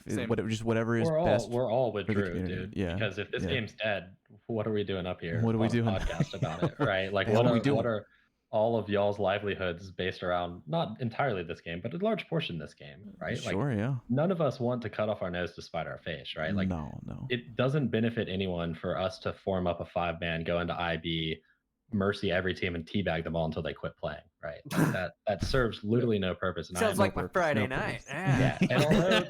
Speaker 2: Same.
Speaker 1: just whatever is best.
Speaker 5: We're all with
Speaker 1: for the
Speaker 5: Drew,
Speaker 1: community.
Speaker 5: dude.
Speaker 1: Yeah,
Speaker 5: Because if this
Speaker 1: yeah.
Speaker 5: game's dead, what are we doing up here?
Speaker 1: What are we
Speaker 5: on a
Speaker 1: doing?
Speaker 5: podcast about it, right? Like,
Speaker 1: Yeah,
Speaker 5: what
Speaker 1: what are
Speaker 5: are
Speaker 1: we doing?
Speaker 5: what are all of y'all's livelihoods based around not entirely this game, but a large portion this game, right? Like,
Speaker 1: Sure, yeah.
Speaker 5: none of us want to cut off our nose to spite our face, right? Like,
Speaker 1: No.
Speaker 5: it doesn't benefit anyone for us to form up a 5-man, go into IB, mercy every team, and teabag them all until they quit playing, right? Like that serves literally no purpose. And
Speaker 3: Sounds
Speaker 5: I
Speaker 3: like my Friday night.
Speaker 5: yeah. And although,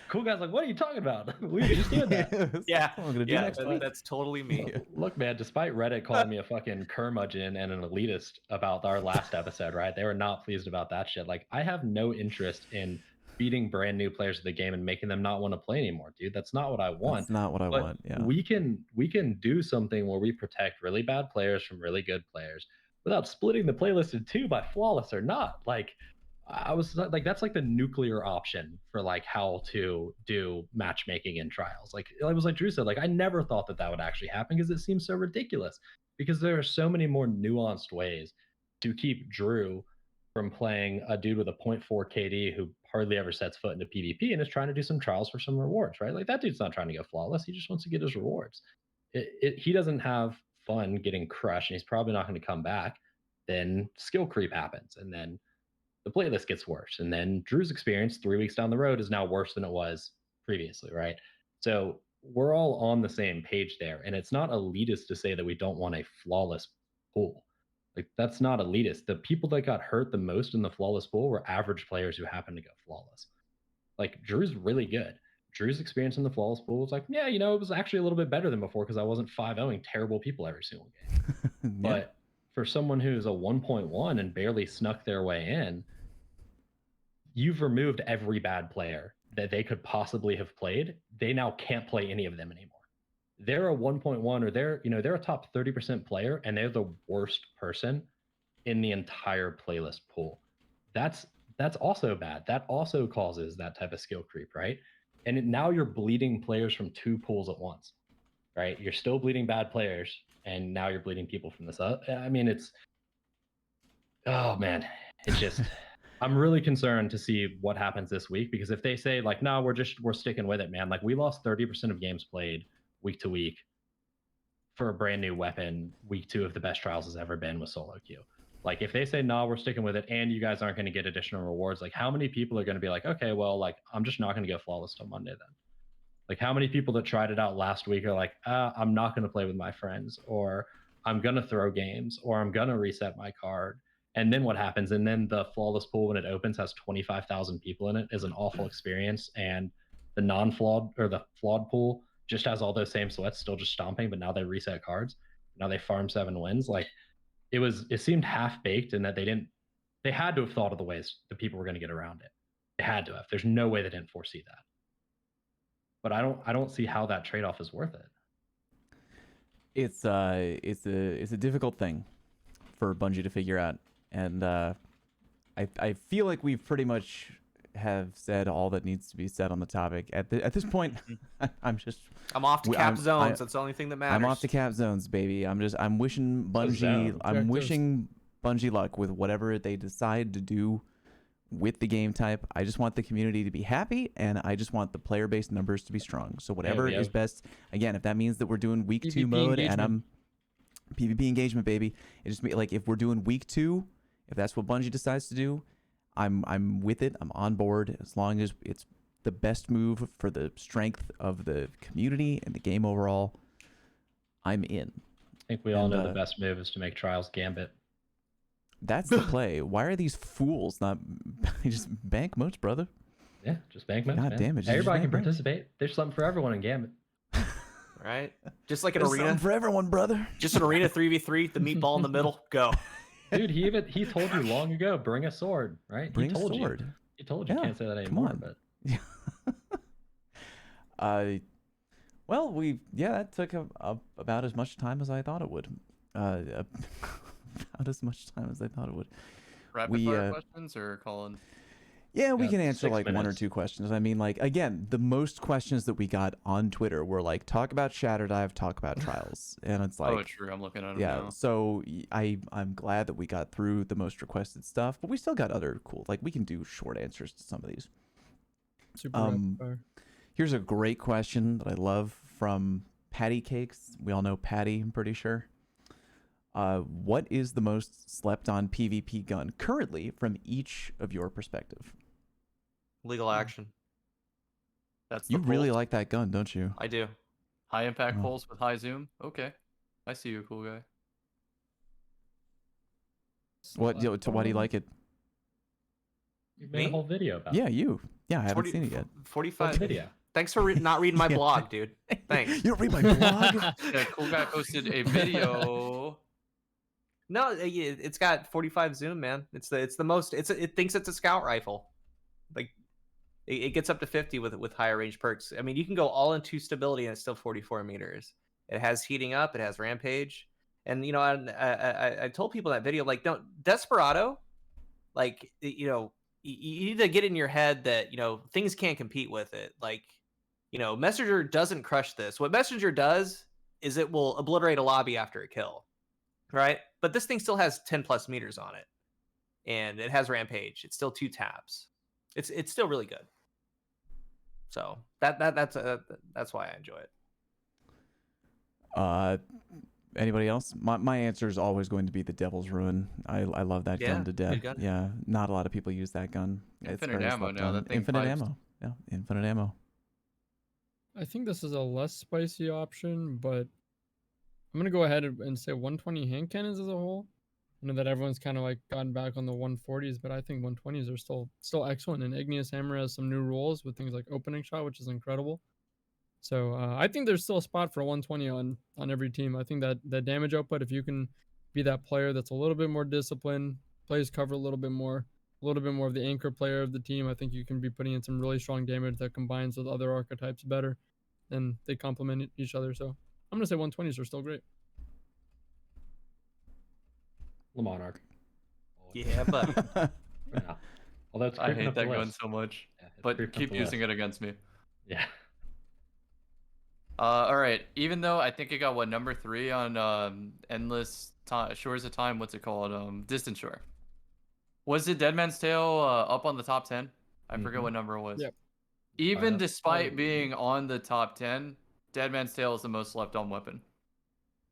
Speaker 5: cool guys like, what are you talking about? We were just doing that.
Speaker 3: Yeah,
Speaker 1: That's what I'm gonna do
Speaker 3: yeah,
Speaker 1: next week.
Speaker 3: that's totally me.
Speaker 5: Look, man, despite Reddit calling me a fucking curmudgeon and an elitist about our last episode, right? They were not pleased about that shit. Like, I have no interest in beating brand new players of the game and making them not want to play anymore, dude. That's not what I want.
Speaker 1: That's not what I
Speaker 5: But
Speaker 1: want. Yeah.
Speaker 5: we can do something where we protect really bad players from really good players without splitting the playlist in two by flawless or not. Like, I was like, that's like the nuclear option for like how to do matchmaking in trials. Like, it was like Drew said, like, I never thought that would actually happen because it seems so ridiculous, because there are so many more nuanced ways to keep Drew from playing a dude with a 0.4 KD who hardly ever sets foot into PvP and is trying to do some trials for some rewards, right? Like, that dude's not trying to go flawless. He just wants to get his rewards. He doesn't have fun getting crushed, and he's probably not going to come back. Then skill creep happens, and then the playlist gets worse. And then Drew's experience 3 weeks down the road is now worse than it was previously, right? So we're all on the same page there. And it's not elitist to say that we don't want a flawless pool. Like, that's not elitist. The people that got hurt the most in the flawless pool were average players who happened to go flawless. Like, Drew's really good. Drew's experience in the flawless pool was like, yeah, it was actually a little bit better than before because I wasn't 5-0ing terrible people every single game.
Speaker 1: Yeah.
Speaker 5: But for someone who's a 1.1 and barely snuck their way in, you've removed every bad player that they could possibly have played. They now can't play any of them anymore. They're a 1.1, or they're a top 30% player, and they're the worst person in the entire playlist pool. That's also bad. That also causes that type of skill creep, right? And now you're bleeding players from two pools at once, right? You're still bleeding bad players, and now you're bleeding people from this. I mean, oh man, it's just. I'm really concerned to see what happens this week, because if they say like, no, we're sticking with it, man. Like, we lost 30% of games played week to week for a brand new weapon. Week 2 of the best trials has ever been with solo queue. Like, if they say, no, we're sticking with it, and you guys aren't going to get additional rewards, like, how many people are going to be like, okay, well, like, I'm just not going to go flawless till Monday then? Like, how many people that tried it out last week are like, I'm not going to play with my friends, or I'm going to throw games, or I'm going to reset my card? And then what happens? And then the flawless pool, when it opens, has 25,000 people in it, is an awful experience. And the non-flawed, or the flawed pool, just has all those same sweats, still just stomping, but now they reset cards. Now they farm 7 wins. Like, it seemed half baked, in that they had to have thought of the ways the people were going to get around it. They had to have. There's no way they didn't foresee that. But I don't see how that trade-off is worth it.
Speaker 1: It's a difficult thing for Bungie to figure out. And I feel like we've pretty much have said all that needs to be said on the topic. At this point, I'm
Speaker 3: off to cap zones. That's the only thing that matters.
Speaker 1: I'm off to cap zones, baby. I'm wishing Bungie. I'm wishing Bungie luck with whatever they decide to do with the game type. I just want the community to be happy, and I just want the player-based numbers to be strong. So whatever is best. Again, if that means that we're doing week 2 mode, and I'm PvP engagement, baby. It just like, if we're doing week 2. If that's what Bungie decides to do, I'm with it. I'm on board, as long as it's the best move for the strength of the community and the game overall. I'm in.
Speaker 5: I think we all know the best move is to make Trials Gambit.
Speaker 1: That's the play. Why are these fools not just bank moats, brother?
Speaker 5: Yeah, just bank moats.
Speaker 1: God damn it!
Speaker 5: Everybody can participate. There's something for everyone in Gambit.
Speaker 3: Right? Just like an
Speaker 1: There's
Speaker 3: arena.
Speaker 1: something for everyone, brother.
Speaker 3: Just an arena 3v3, the meatball in the middle, go.
Speaker 5: Dude, he told you long ago, bring a sword, right?
Speaker 1: Bring
Speaker 5: he told
Speaker 1: a sword.
Speaker 5: He told you,
Speaker 1: Yeah,
Speaker 5: can't say that anymore.
Speaker 1: on.
Speaker 5: But
Speaker 1: well, that took about as much time as I thought it would. About as much time as I thought it would.
Speaker 2: Rapid fire questions, or Colin?
Speaker 1: Yeah, we can answer
Speaker 5: 6
Speaker 1: like 1 or
Speaker 5: minutes.
Speaker 1: 2 questions. I mean, like, again, the most questions that we got on Twitter were like, talk about Shatterdive, talk about trials. And it's like,
Speaker 2: Oh, true. I'm looking at it
Speaker 1: yeah,
Speaker 2: now.
Speaker 1: so I'm glad that we got through the most requested stuff, but we still got other cool, like, we can do short answers to some of these.
Speaker 4: Super rapid fire.
Speaker 1: Here's a great question that I love from Patty cakes. We all know Patty, I'm pretty sure. What is the most slept on PvP gun currently from each of your perspective?
Speaker 3: Legal action. That's the
Speaker 1: You really
Speaker 3: pulse.
Speaker 1: like that gun, don't you?
Speaker 3: I do.
Speaker 2: High impact
Speaker 1: Oh.
Speaker 2: pulse with high zoom. Okay, I see you, cool guy.
Speaker 1: Why do you like it?
Speaker 5: You made a
Speaker 3: Me?
Speaker 5: whole video about
Speaker 1: Yeah, you. Yeah, I haven't
Speaker 3: 40
Speaker 1: seen it yet.
Speaker 3: 45
Speaker 5: video.
Speaker 3: Thanks for not reading my
Speaker 1: Yeah.
Speaker 3: blog, dude. Thanks.
Speaker 1: You don't read my blog?
Speaker 2: Yeah, cool guy posted a video.
Speaker 3: No, it's got 45 zoom, man. It's the most. It thinks it's a scout rifle. Like it gets up to 50 with higher range perks. I mean, you can go all into stability and it's still 44 meters. It has heating up. It has rampage. And you know, I told people in that video, like, don't Desperado, like, you know, you need to get in your head that, you know, things can't compete with it. Like, you know, Messenger doesn't crush this. What Messenger does is it will obliterate a lobby after a kill, right? But this thing still has 10 plus meters on it, and it has rampage. It's still 2 taps. It's still really good. So that's why I enjoy it.
Speaker 1: Anybody else? My answer is always going to be the Devil's Ruin. I love that
Speaker 3: Yeah,
Speaker 1: gun to death.
Speaker 3: good gun.
Speaker 1: Yeah, not a lot of people use that gun.
Speaker 2: Infinite
Speaker 1: very
Speaker 2: ammo
Speaker 1: slept
Speaker 2: now,
Speaker 1: on.
Speaker 2: that thing
Speaker 1: Infinite
Speaker 2: pipes.
Speaker 1: ammo. Yeah, infinite ammo.
Speaker 4: I think this is a less spicy option, but I'm gonna go ahead and say 120 hand cannons as a whole. I know that everyone's kind of like gotten back on the 140s, but I think 120s are still excellent. And Igneous Hammer has some new rules with things like opening shot, which is incredible. So I think there's still a spot for a 120 on every team. I think that the damage output, if you can be that player that's a little bit more disciplined, plays cover a little bit more of the anchor player of the team, I think you can be putting in some really strong damage that combines with other archetypes better, and they complement each other. So I'm gonna say 120s are still great.
Speaker 5: the Monarch.
Speaker 3: Yeah, buddy.
Speaker 5: Yeah. Although it's
Speaker 2: I
Speaker 5: creeping
Speaker 2: hate
Speaker 5: up the
Speaker 2: that gun
Speaker 5: list.
Speaker 2: so much,
Speaker 5: Yeah, it's
Speaker 2: but
Speaker 5: creeping up
Speaker 2: keep
Speaker 5: the
Speaker 2: using
Speaker 5: list.
Speaker 2: it against me.
Speaker 5: Yeah.
Speaker 2: All right. Even though I think it got what number 3 on Endless Shores of Time. What's it called? Distant Shore. Was it Dead Man's Tale up on the top 10? I forget what number it was.
Speaker 4: Yep.
Speaker 2: Even
Speaker 5: that's
Speaker 2: despite
Speaker 5: probably-
Speaker 2: being on the top 10, Dead Man's Tale is the most slept on weapon.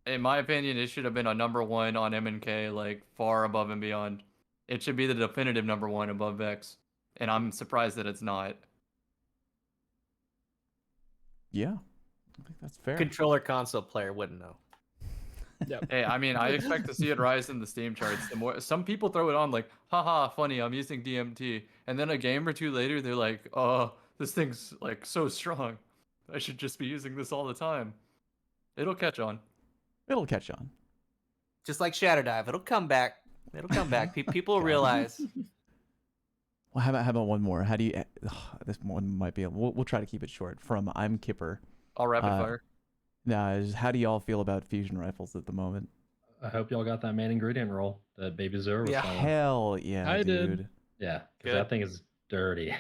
Speaker 2: In my opinion, it should have been a number 1 on M&K, like far above and beyond. It should be the definitive number 1 above Vex, and I'm surprised that it's not.
Speaker 1: Yeah, I think that's fair.
Speaker 3: Controller console player wouldn't know.
Speaker 2: Hey, I mean, I expect to see it rise in the Steam charts. The more some people throw it on like, haha, funny, I'm using DMT, and then a game or two later, they're like, oh, this thing's like so strong. I should just be using this all the time. It'll catch on.
Speaker 1: It'll catch on.
Speaker 3: Just like Shadow Dive, it'll come back. It'll come back. People realize.
Speaker 1: Well, how about one more? How do you? This one might be. We'll try to keep it short. From I'm Kipper.
Speaker 2: All rapid fire.
Speaker 1: How do y'all feel about fusion rifles at the moment?
Speaker 5: I hope y'all got that main ingredient roll that Baby Zur was
Speaker 3: Yeah.
Speaker 5: selling.
Speaker 1: Hell yeah,
Speaker 4: I did.
Speaker 1: dude.
Speaker 5: Yeah, because
Speaker 2: Good.
Speaker 5: that thing is dirty.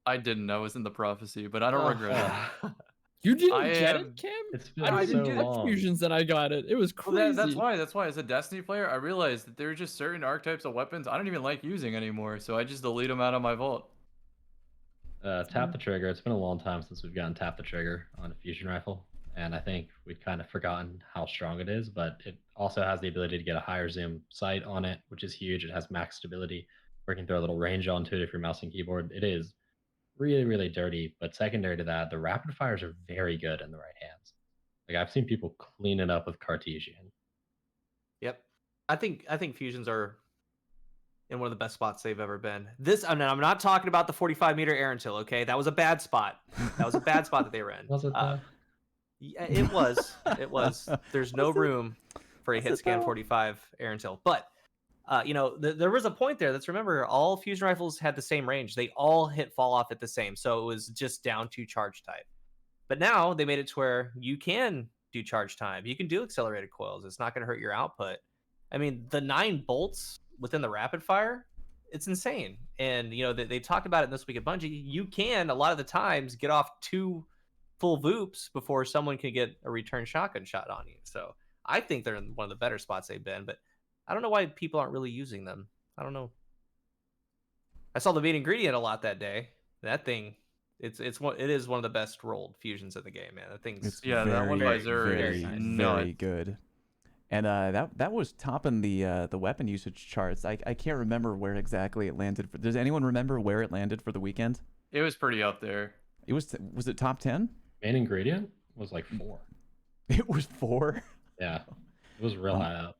Speaker 2: I didn't. I was in the prophecy, but I don't regret it.
Speaker 4: You didn't
Speaker 2: I
Speaker 4: get
Speaker 2: am-
Speaker 4: it, Cam?
Speaker 5: It's
Speaker 2: I
Speaker 5: been
Speaker 2: didn't
Speaker 5: so
Speaker 2: get
Speaker 5: long.
Speaker 4: Fusions that I got it. It was
Speaker 2: Well,
Speaker 4: crazy.
Speaker 2: that's why. As a Destiny player, I realized that there are just certain archetypes of weapons I don't even like using anymore, so I just delete them out of my vault.
Speaker 5: Tap the trigger. It's been a long time since we've gotten tap the trigger on a fusion rifle, and I think we've kind of forgotten how strong it is. But it also has the ability to get a higher zoom sight on it, which is huge. It has max stability. We can throw a little range onto it if you're mouse and keyboard. It is really, really dirty. But secondary to that, the rapid fires are very good in the right hands. Like I've seen people clean it up with Cartesian.
Speaker 3: Yep. I think fusions are in one of the best spots they've ever been. I'm not talking about the 45 meter air until, okay? That was a bad spot. That was a bad spot that they were in.
Speaker 5: Was it though?
Speaker 3: Yeah, it was. It was. There's no room for a
Speaker 1: Was
Speaker 3: hit
Speaker 1: it
Speaker 3: scan
Speaker 1: though?
Speaker 3: 45 air until. But you know, there was a point there. Let's remember, all fusion rifles had the same range. They all hit fall off at the same. So it was just down to charge type. But now they made it to where you can do charge time. You can do accelerated coils. It's not going to hurt your output. I mean, the 9 bolts within the rapid fire, it's insane. And you know, they talked about it this week at Bungie. You can a lot of the times get off 2 full voops before someone can get a return shotgun shot on you. So I think they're in one of the better spots they've been, but I don't know why people aren't really using them. I don't know. I saw the main ingredient a lot that day. That thing It is one of the best rolled fusions in the game, man. That thing's
Speaker 1: It's
Speaker 2: Yeah, that one by
Speaker 1: very,
Speaker 2: Xur
Speaker 1: very,
Speaker 2: is
Speaker 1: very
Speaker 2: nuts.
Speaker 1: good. And that was topping the weapon usage charts. I can't remember where exactly it landed. Does anyone remember where it landed for the weekend?
Speaker 2: It was pretty up there.
Speaker 1: It was it top 10?
Speaker 5: Main ingredient was like 4.
Speaker 1: It was 4.
Speaker 5: Yeah, it was real high up.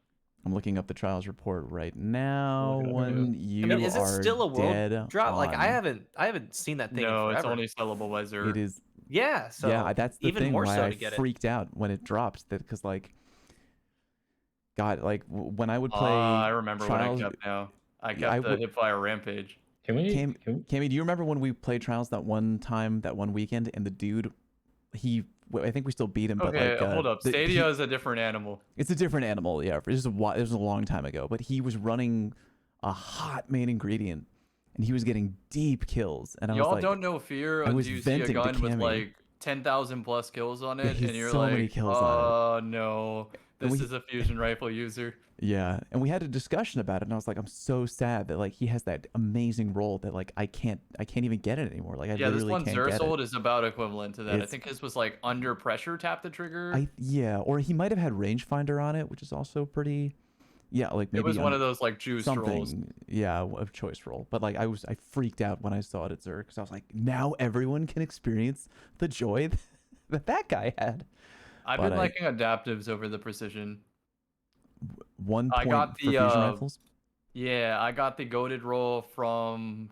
Speaker 1: I'm looking up the trials report right now.
Speaker 2: Look it up,
Speaker 1: When
Speaker 2: too.
Speaker 1: you
Speaker 3: I mean, is it
Speaker 1: are
Speaker 3: still a
Speaker 1: dead
Speaker 3: world drop? Like
Speaker 1: on.
Speaker 3: I haven't seen that thing in
Speaker 2: No, it's
Speaker 3: forever.
Speaker 2: only sellable by Xur.
Speaker 1: It is.
Speaker 3: Yeah, so
Speaker 1: Yeah, that's the
Speaker 3: even
Speaker 1: thing
Speaker 3: more
Speaker 1: why
Speaker 3: so
Speaker 1: I
Speaker 3: to get
Speaker 1: freaked out when it dropped. That because like, God, like when I would play
Speaker 2: I remember
Speaker 1: trials.
Speaker 2: what I kept now. I
Speaker 1: Yeah,
Speaker 2: kept the Hipfire Rampage.
Speaker 5: Can we?
Speaker 1: Cammy, do you remember when we played trials that one time, that one weekend, and the dude, I think we still beat him, but
Speaker 2: Okay,
Speaker 1: like,
Speaker 2: hold up. Stadia is a different animal.
Speaker 1: it's a different animal. Yeah, it was a long time ago, but he was running a hot main ingredient, and he was getting deep kills, and I was
Speaker 2: Y'all
Speaker 1: like,
Speaker 2: don't know fear
Speaker 1: I was
Speaker 2: until you see a
Speaker 1: venting to
Speaker 2: gun with
Speaker 1: Cammy.
Speaker 2: like 10,000 plus kills on
Speaker 1: Yeah,
Speaker 2: it,
Speaker 1: he
Speaker 2: and
Speaker 1: had
Speaker 2: you're
Speaker 1: so
Speaker 2: like,
Speaker 1: many kills on it.
Speaker 2: oh no,
Speaker 1: And
Speaker 2: this is a fusion rifle user.
Speaker 1: yeah, and we had a discussion about it, and I was like, I'm so sad that like he has that amazing roll that like I can't even get it anymore. Like I
Speaker 2: Yeah, this
Speaker 1: literally
Speaker 2: one
Speaker 1: can't
Speaker 2: Xur
Speaker 1: get
Speaker 2: sold
Speaker 1: it.
Speaker 2: is about equivalent to that. I
Speaker 1: It's-
Speaker 2: think his was like under pressure, tap the trigger.
Speaker 1: Yeah, or he might have had rangefinder on it, which is also pretty. Yeah, like maybe
Speaker 2: it was one of those like juice
Speaker 1: something.
Speaker 2: rolls.
Speaker 1: Yeah, of choice roll. But like I freaked out when I saw it at Xur because I was like, now everyone can experience the joy that guy had.
Speaker 2: I've
Speaker 1: But
Speaker 2: been liking adaptives over the precision.
Speaker 1: 1
Speaker 2: I
Speaker 1: point
Speaker 2: got
Speaker 1: for
Speaker 2: the,
Speaker 1: fusion rifles.
Speaker 2: Yeah, I got the goated roll from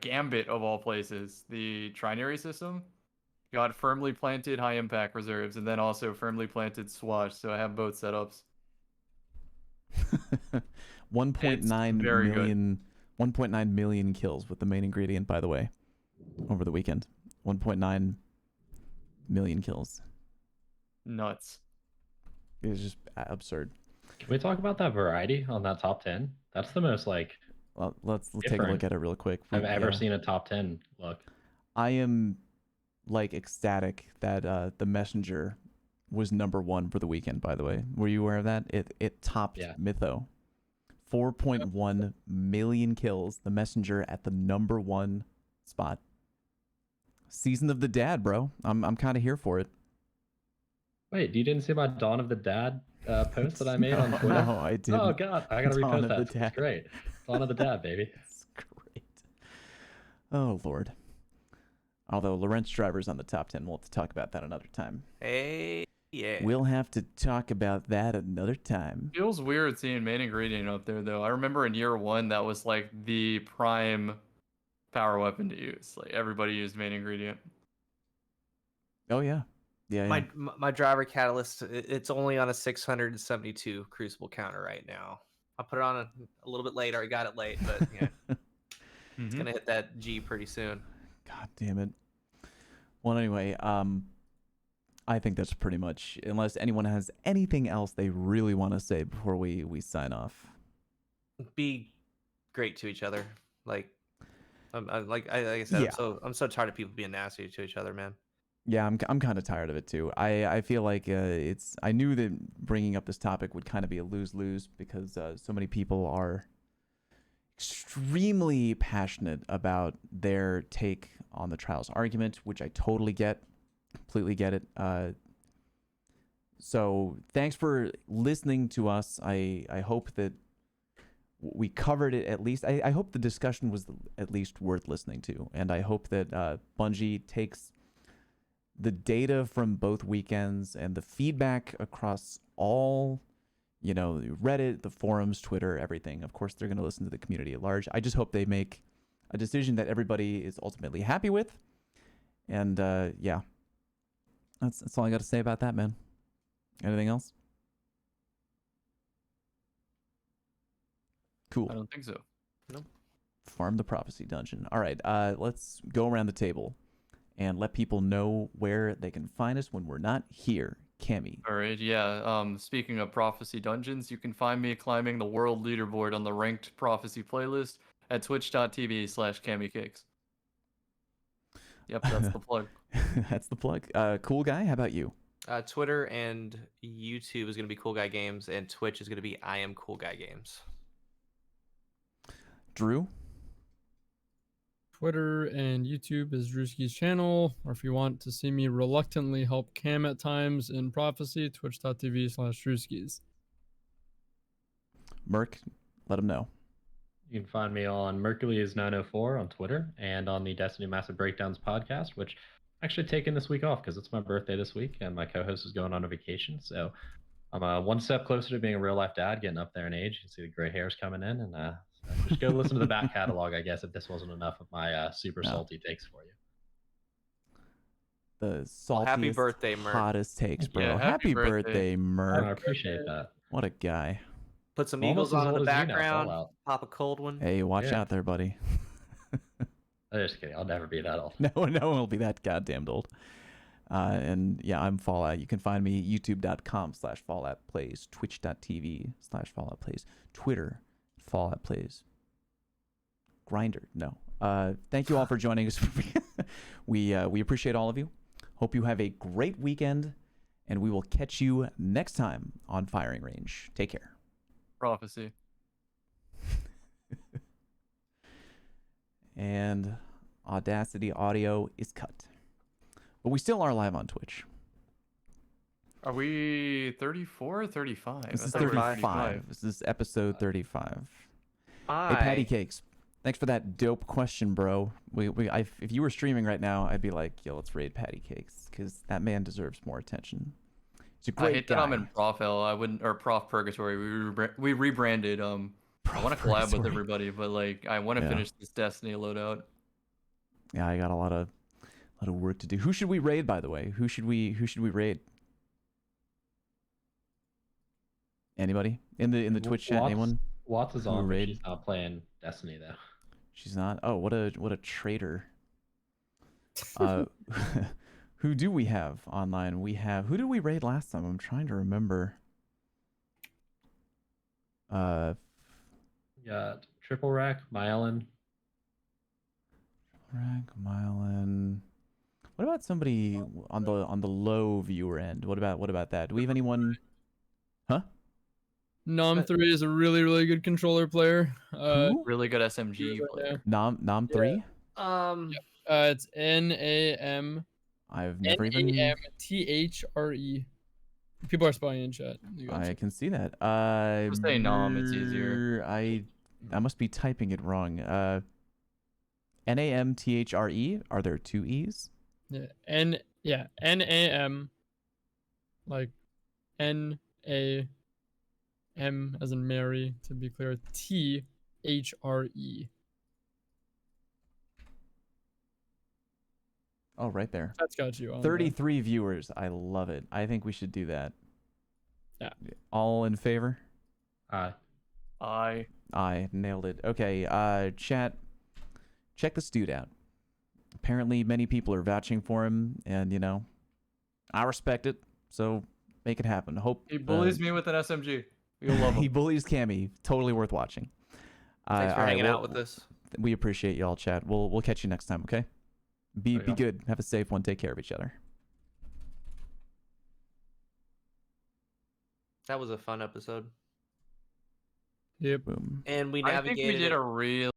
Speaker 2: Gambit of all places, the trinary system. Got firmly planted high impact reserves, and then also firmly planted swash. So I have both setups.
Speaker 1: 1.9
Speaker 2: very good.
Speaker 1: million 1.9 million kills with the main ingredient, by the way, over the weekend. 1.9 million kills.
Speaker 2: Nuts.
Speaker 1: It was just absurd.
Speaker 5: Can we talk about that variety on that top 10? That's the most like
Speaker 1: Well, let's take a
Speaker 5: Different.
Speaker 1: look at it real quick.
Speaker 5: I've ever
Speaker 1: Yeah.
Speaker 5: seen a top 10 look.
Speaker 1: I am like ecstatic that the messenger was #1 for the weekend, by the way. Were you aware of that? It topped
Speaker 5: Yeah.
Speaker 1: Mytho. 4.1 million kills. The messenger at the #1 spot. Season of the Dad, bro. I'm kind of here for it.
Speaker 5: Wait, you didn't see my Dawn of the Dad post that I made on Twitter?
Speaker 1: No, I didn't.
Speaker 5: Oh god, I gotta
Speaker 1: Dawn
Speaker 5: repost
Speaker 1: of the
Speaker 5: that.
Speaker 1: Dad.
Speaker 5: It's great. Dawn of the Dad, baby.
Speaker 1: It's great. Oh Lord. Although Lawrence Driver's on the top 10, we'll have to talk about that another time.
Speaker 3: Hey, yeah.
Speaker 1: We'll have to talk about that another time.
Speaker 2: Feels weird seeing main ingredient up there though. I remember in year 1 that was like the prime power weapon to use. Like everybody used main ingredient.
Speaker 1: Oh yeah. Yeah.
Speaker 3: My driver catalyst, it's only on a 672 crucible counter right now. I'll put it on a little bit late. I already got it late, but yeah, it's gonna hit that G pretty soon.
Speaker 1: God damn it. Well, anyway, I think that's pretty much, unless anyone has anything else they really want to say before we sign off.
Speaker 3: Be great to each other. Like I said,
Speaker 1: Yeah.
Speaker 3: I'm so tired of people being nasty to each other, man.
Speaker 1: Yeah, I'm kind of tired of it too. I feel like I knew that bringing up this topic would kind of be a lose-lose because so many people are extremely passionate about their take on the trials argument, which I totally get, completely get it. So thanks for listening to us. I hope that we covered it at least. I hope the discussion was at least worth listening to, and I hope that Bungie takes the data from both weekends and the feedback across all, Reddit, the forums, Twitter, everything. Of course, they're going to listen to the community at large. I just hope they make a decision that everybody is ultimately happy with. And yeah, that's all I got to say about that, man. Anything else? Cool.
Speaker 2: I don't think so.
Speaker 1: Farm the Prophecy Dungeon. All right, let's go around the table and let people know where they can find us when we're not here. Cammy.
Speaker 2: All right, yeah. Speaking of Prophecy Dungeons, you can find me climbing the world leaderboard on the Ranked Prophecy playlist at twitch.tv/CammyCakes. Yep, that's the plug.
Speaker 1: That's the plug. Cool guy, how about you?
Speaker 3: Twitter and YouTube is gonna be Cool Guy Games, and Twitch is gonna be I Am Cool Guy Games.
Speaker 1: Drew?
Speaker 4: Twitter and YouTube is Drewski's channel, or if you want to see me reluctantly help Cam at times in Prophecy, twitch.tv/Drewskis.
Speaker 1: Merc, let him know.
Speaker 5: You can find me on Mercules904 on Twitter and on the Destiny Massive Breakdowns podcast, which I'm actually taking this week off because it's my birthday this week and my co-host is going on a vacation. So I'm one step closer to being a real life dad, getting up there in age. You can see the gray hairs coming in, and so just go listen to the back catalog, I guess, if this wasn't enough of my super salty takes for you.
Speaker 1: The saltiest,
Speaker 3: Well, happy birthday, Merc.
Speaker 1: hottest takes, bro.
Speaker 2: Yeah,
Speaker 1: happy
Speaker 2: happy
Speaker 1: birthday,
Speaker 2: birthday.
Speaker 1: Merc.
Speaker 5: I appreciate that.
Speaker 1: What a guy.
Speaker 3: Put some
Speaker 5: Almost
Speaker 3: Eagles
Speaker 5: as
Speaker 3: on in
Speaker 5: old
Speaker 3: the
Speaker 5: as you now,
Speaker 3: background.
Speaker 5: Fallout.
Speaker 3: Pop a cold one.
Speaker 1: Hey, watch
Speaker 5: Yeah.
Speaker 1: out there, buddy.
Speaker 5: I'm just kidding. I'll never be that old.
Speaker 1: No one will be that goddamn old. And yeah, I'm Fallout. You can find me youtube.com/FalloutPlays, twitch.tv/FalloutPlays, Twitter, FalloutPlays, Grinder. No. Thank you all for joining us. We appreciate all of you. Hope you have a great weekend, and we will catch you next time on Firing Range. Take care.
Speaker 2: Prophecy.
Speaker 1: And Audacity audio is cut. But we still are live on Twitch.
Speaker 2: Are we 34 or 35?
Speaker 1: This
Speaker 2: I
Speaker 1: is
Speaker 2: thought we were
Speaker 1: 35. This is episode 35.
Speaker 3: Hi.
Speaker 1: Hey, Patty Cakes. Thanks for that dope question, bro. If you were streaming right now, I'd be like, yo, let's raid Patty Cakes, because that man deserves more attention. He's a
Speaker 2: I
Speaker 1: great
Speaker 2: hate
Speaker 1: guy.
Speaker 2: that I'm in Prof L. I wouldn't, or Prof Purgatory. We rebranded. I want to collab with
Speaker 1: Purgatory.
Speaker 2: everybody, but like I want to
Speaker 1: Yeah.
Speaker 2: finish this Destiny loadout.
Speaker 1: Yeah, I got a lot of work to do. Who should we raid, by the way? Who should we raid? Anybody in the Twitch chat? Anyone?
Speaker 5: Watts is
Speaker 1: Who
Speaker 5: on, but
Speaker 1: raid?
Speaker 5: she's not playing Destiny though.
Speaker 1: She's not. Oh, what a traitor. Who do we have online? Who did we raid last time? I'm trying to remember.
Speaker 5: We got Triple Rack, Myelin.
Speaker 1: Rack, Myelin. What about somebody on the low viewer end? What about that? Do we have anyone? Huh?
Speaker 4: Nom3 is a really, really good controller player.
Speaker 1: Who?
Speaker 2: Really good SMG player.
Speaker 1: Nom 3?
Speaker 4: It's NAM.
Speaker 1: I've never even.
Speaker 4: NAMTHRE. People are spying in chat. You guys-
Speaker 1: I can see that.
Speaker 2: Just say Nom, it's easier.
Speaker 1: I must be typing it wrong. NAMTHRE. Are there two E's?
Speaker 4: Yeah, NAM. Like NAM as in Mary, to be clear. THRE.
Speaker 1: Oh, right there.
Speaker 4: That's got you on.
Speaker 1: 33 viewers. I love it. I think we should do that.
Speaker 4: Yeah.
Speaker 1: All in favor?
Speaker 2: I
Speaker 1: Nailed it. Okay, chat. Check this dude out. Apparently, many people are vouching for him, and I respect it. So make it happen. Hope
Speaker 2: he bullies me with an SMG. You'll love him.
Speaker 1: he bullies Cammy. Totally worth watching.
Speaker 3: Thanks for
Speaker 1: all right,
Speaker 3: hanging
Speaker 1: well,
Speaker 3: out with us.
Speaker 1: We appreciate y'all, chat. We'll catch you next time. Okay. Be
Speaker 5: There you go.
Speaker 1: good. Have a safe one. Take care of each other.
Speaker 3: That was a fun episode.
Speaker 4: Yep.
Speaker 1: Boom.
Speaker 3: And we
Speaker 2: I
Speaker 3: navigated
Speaker 2: think we did
Speaker 3: it.
Speaker 2: a real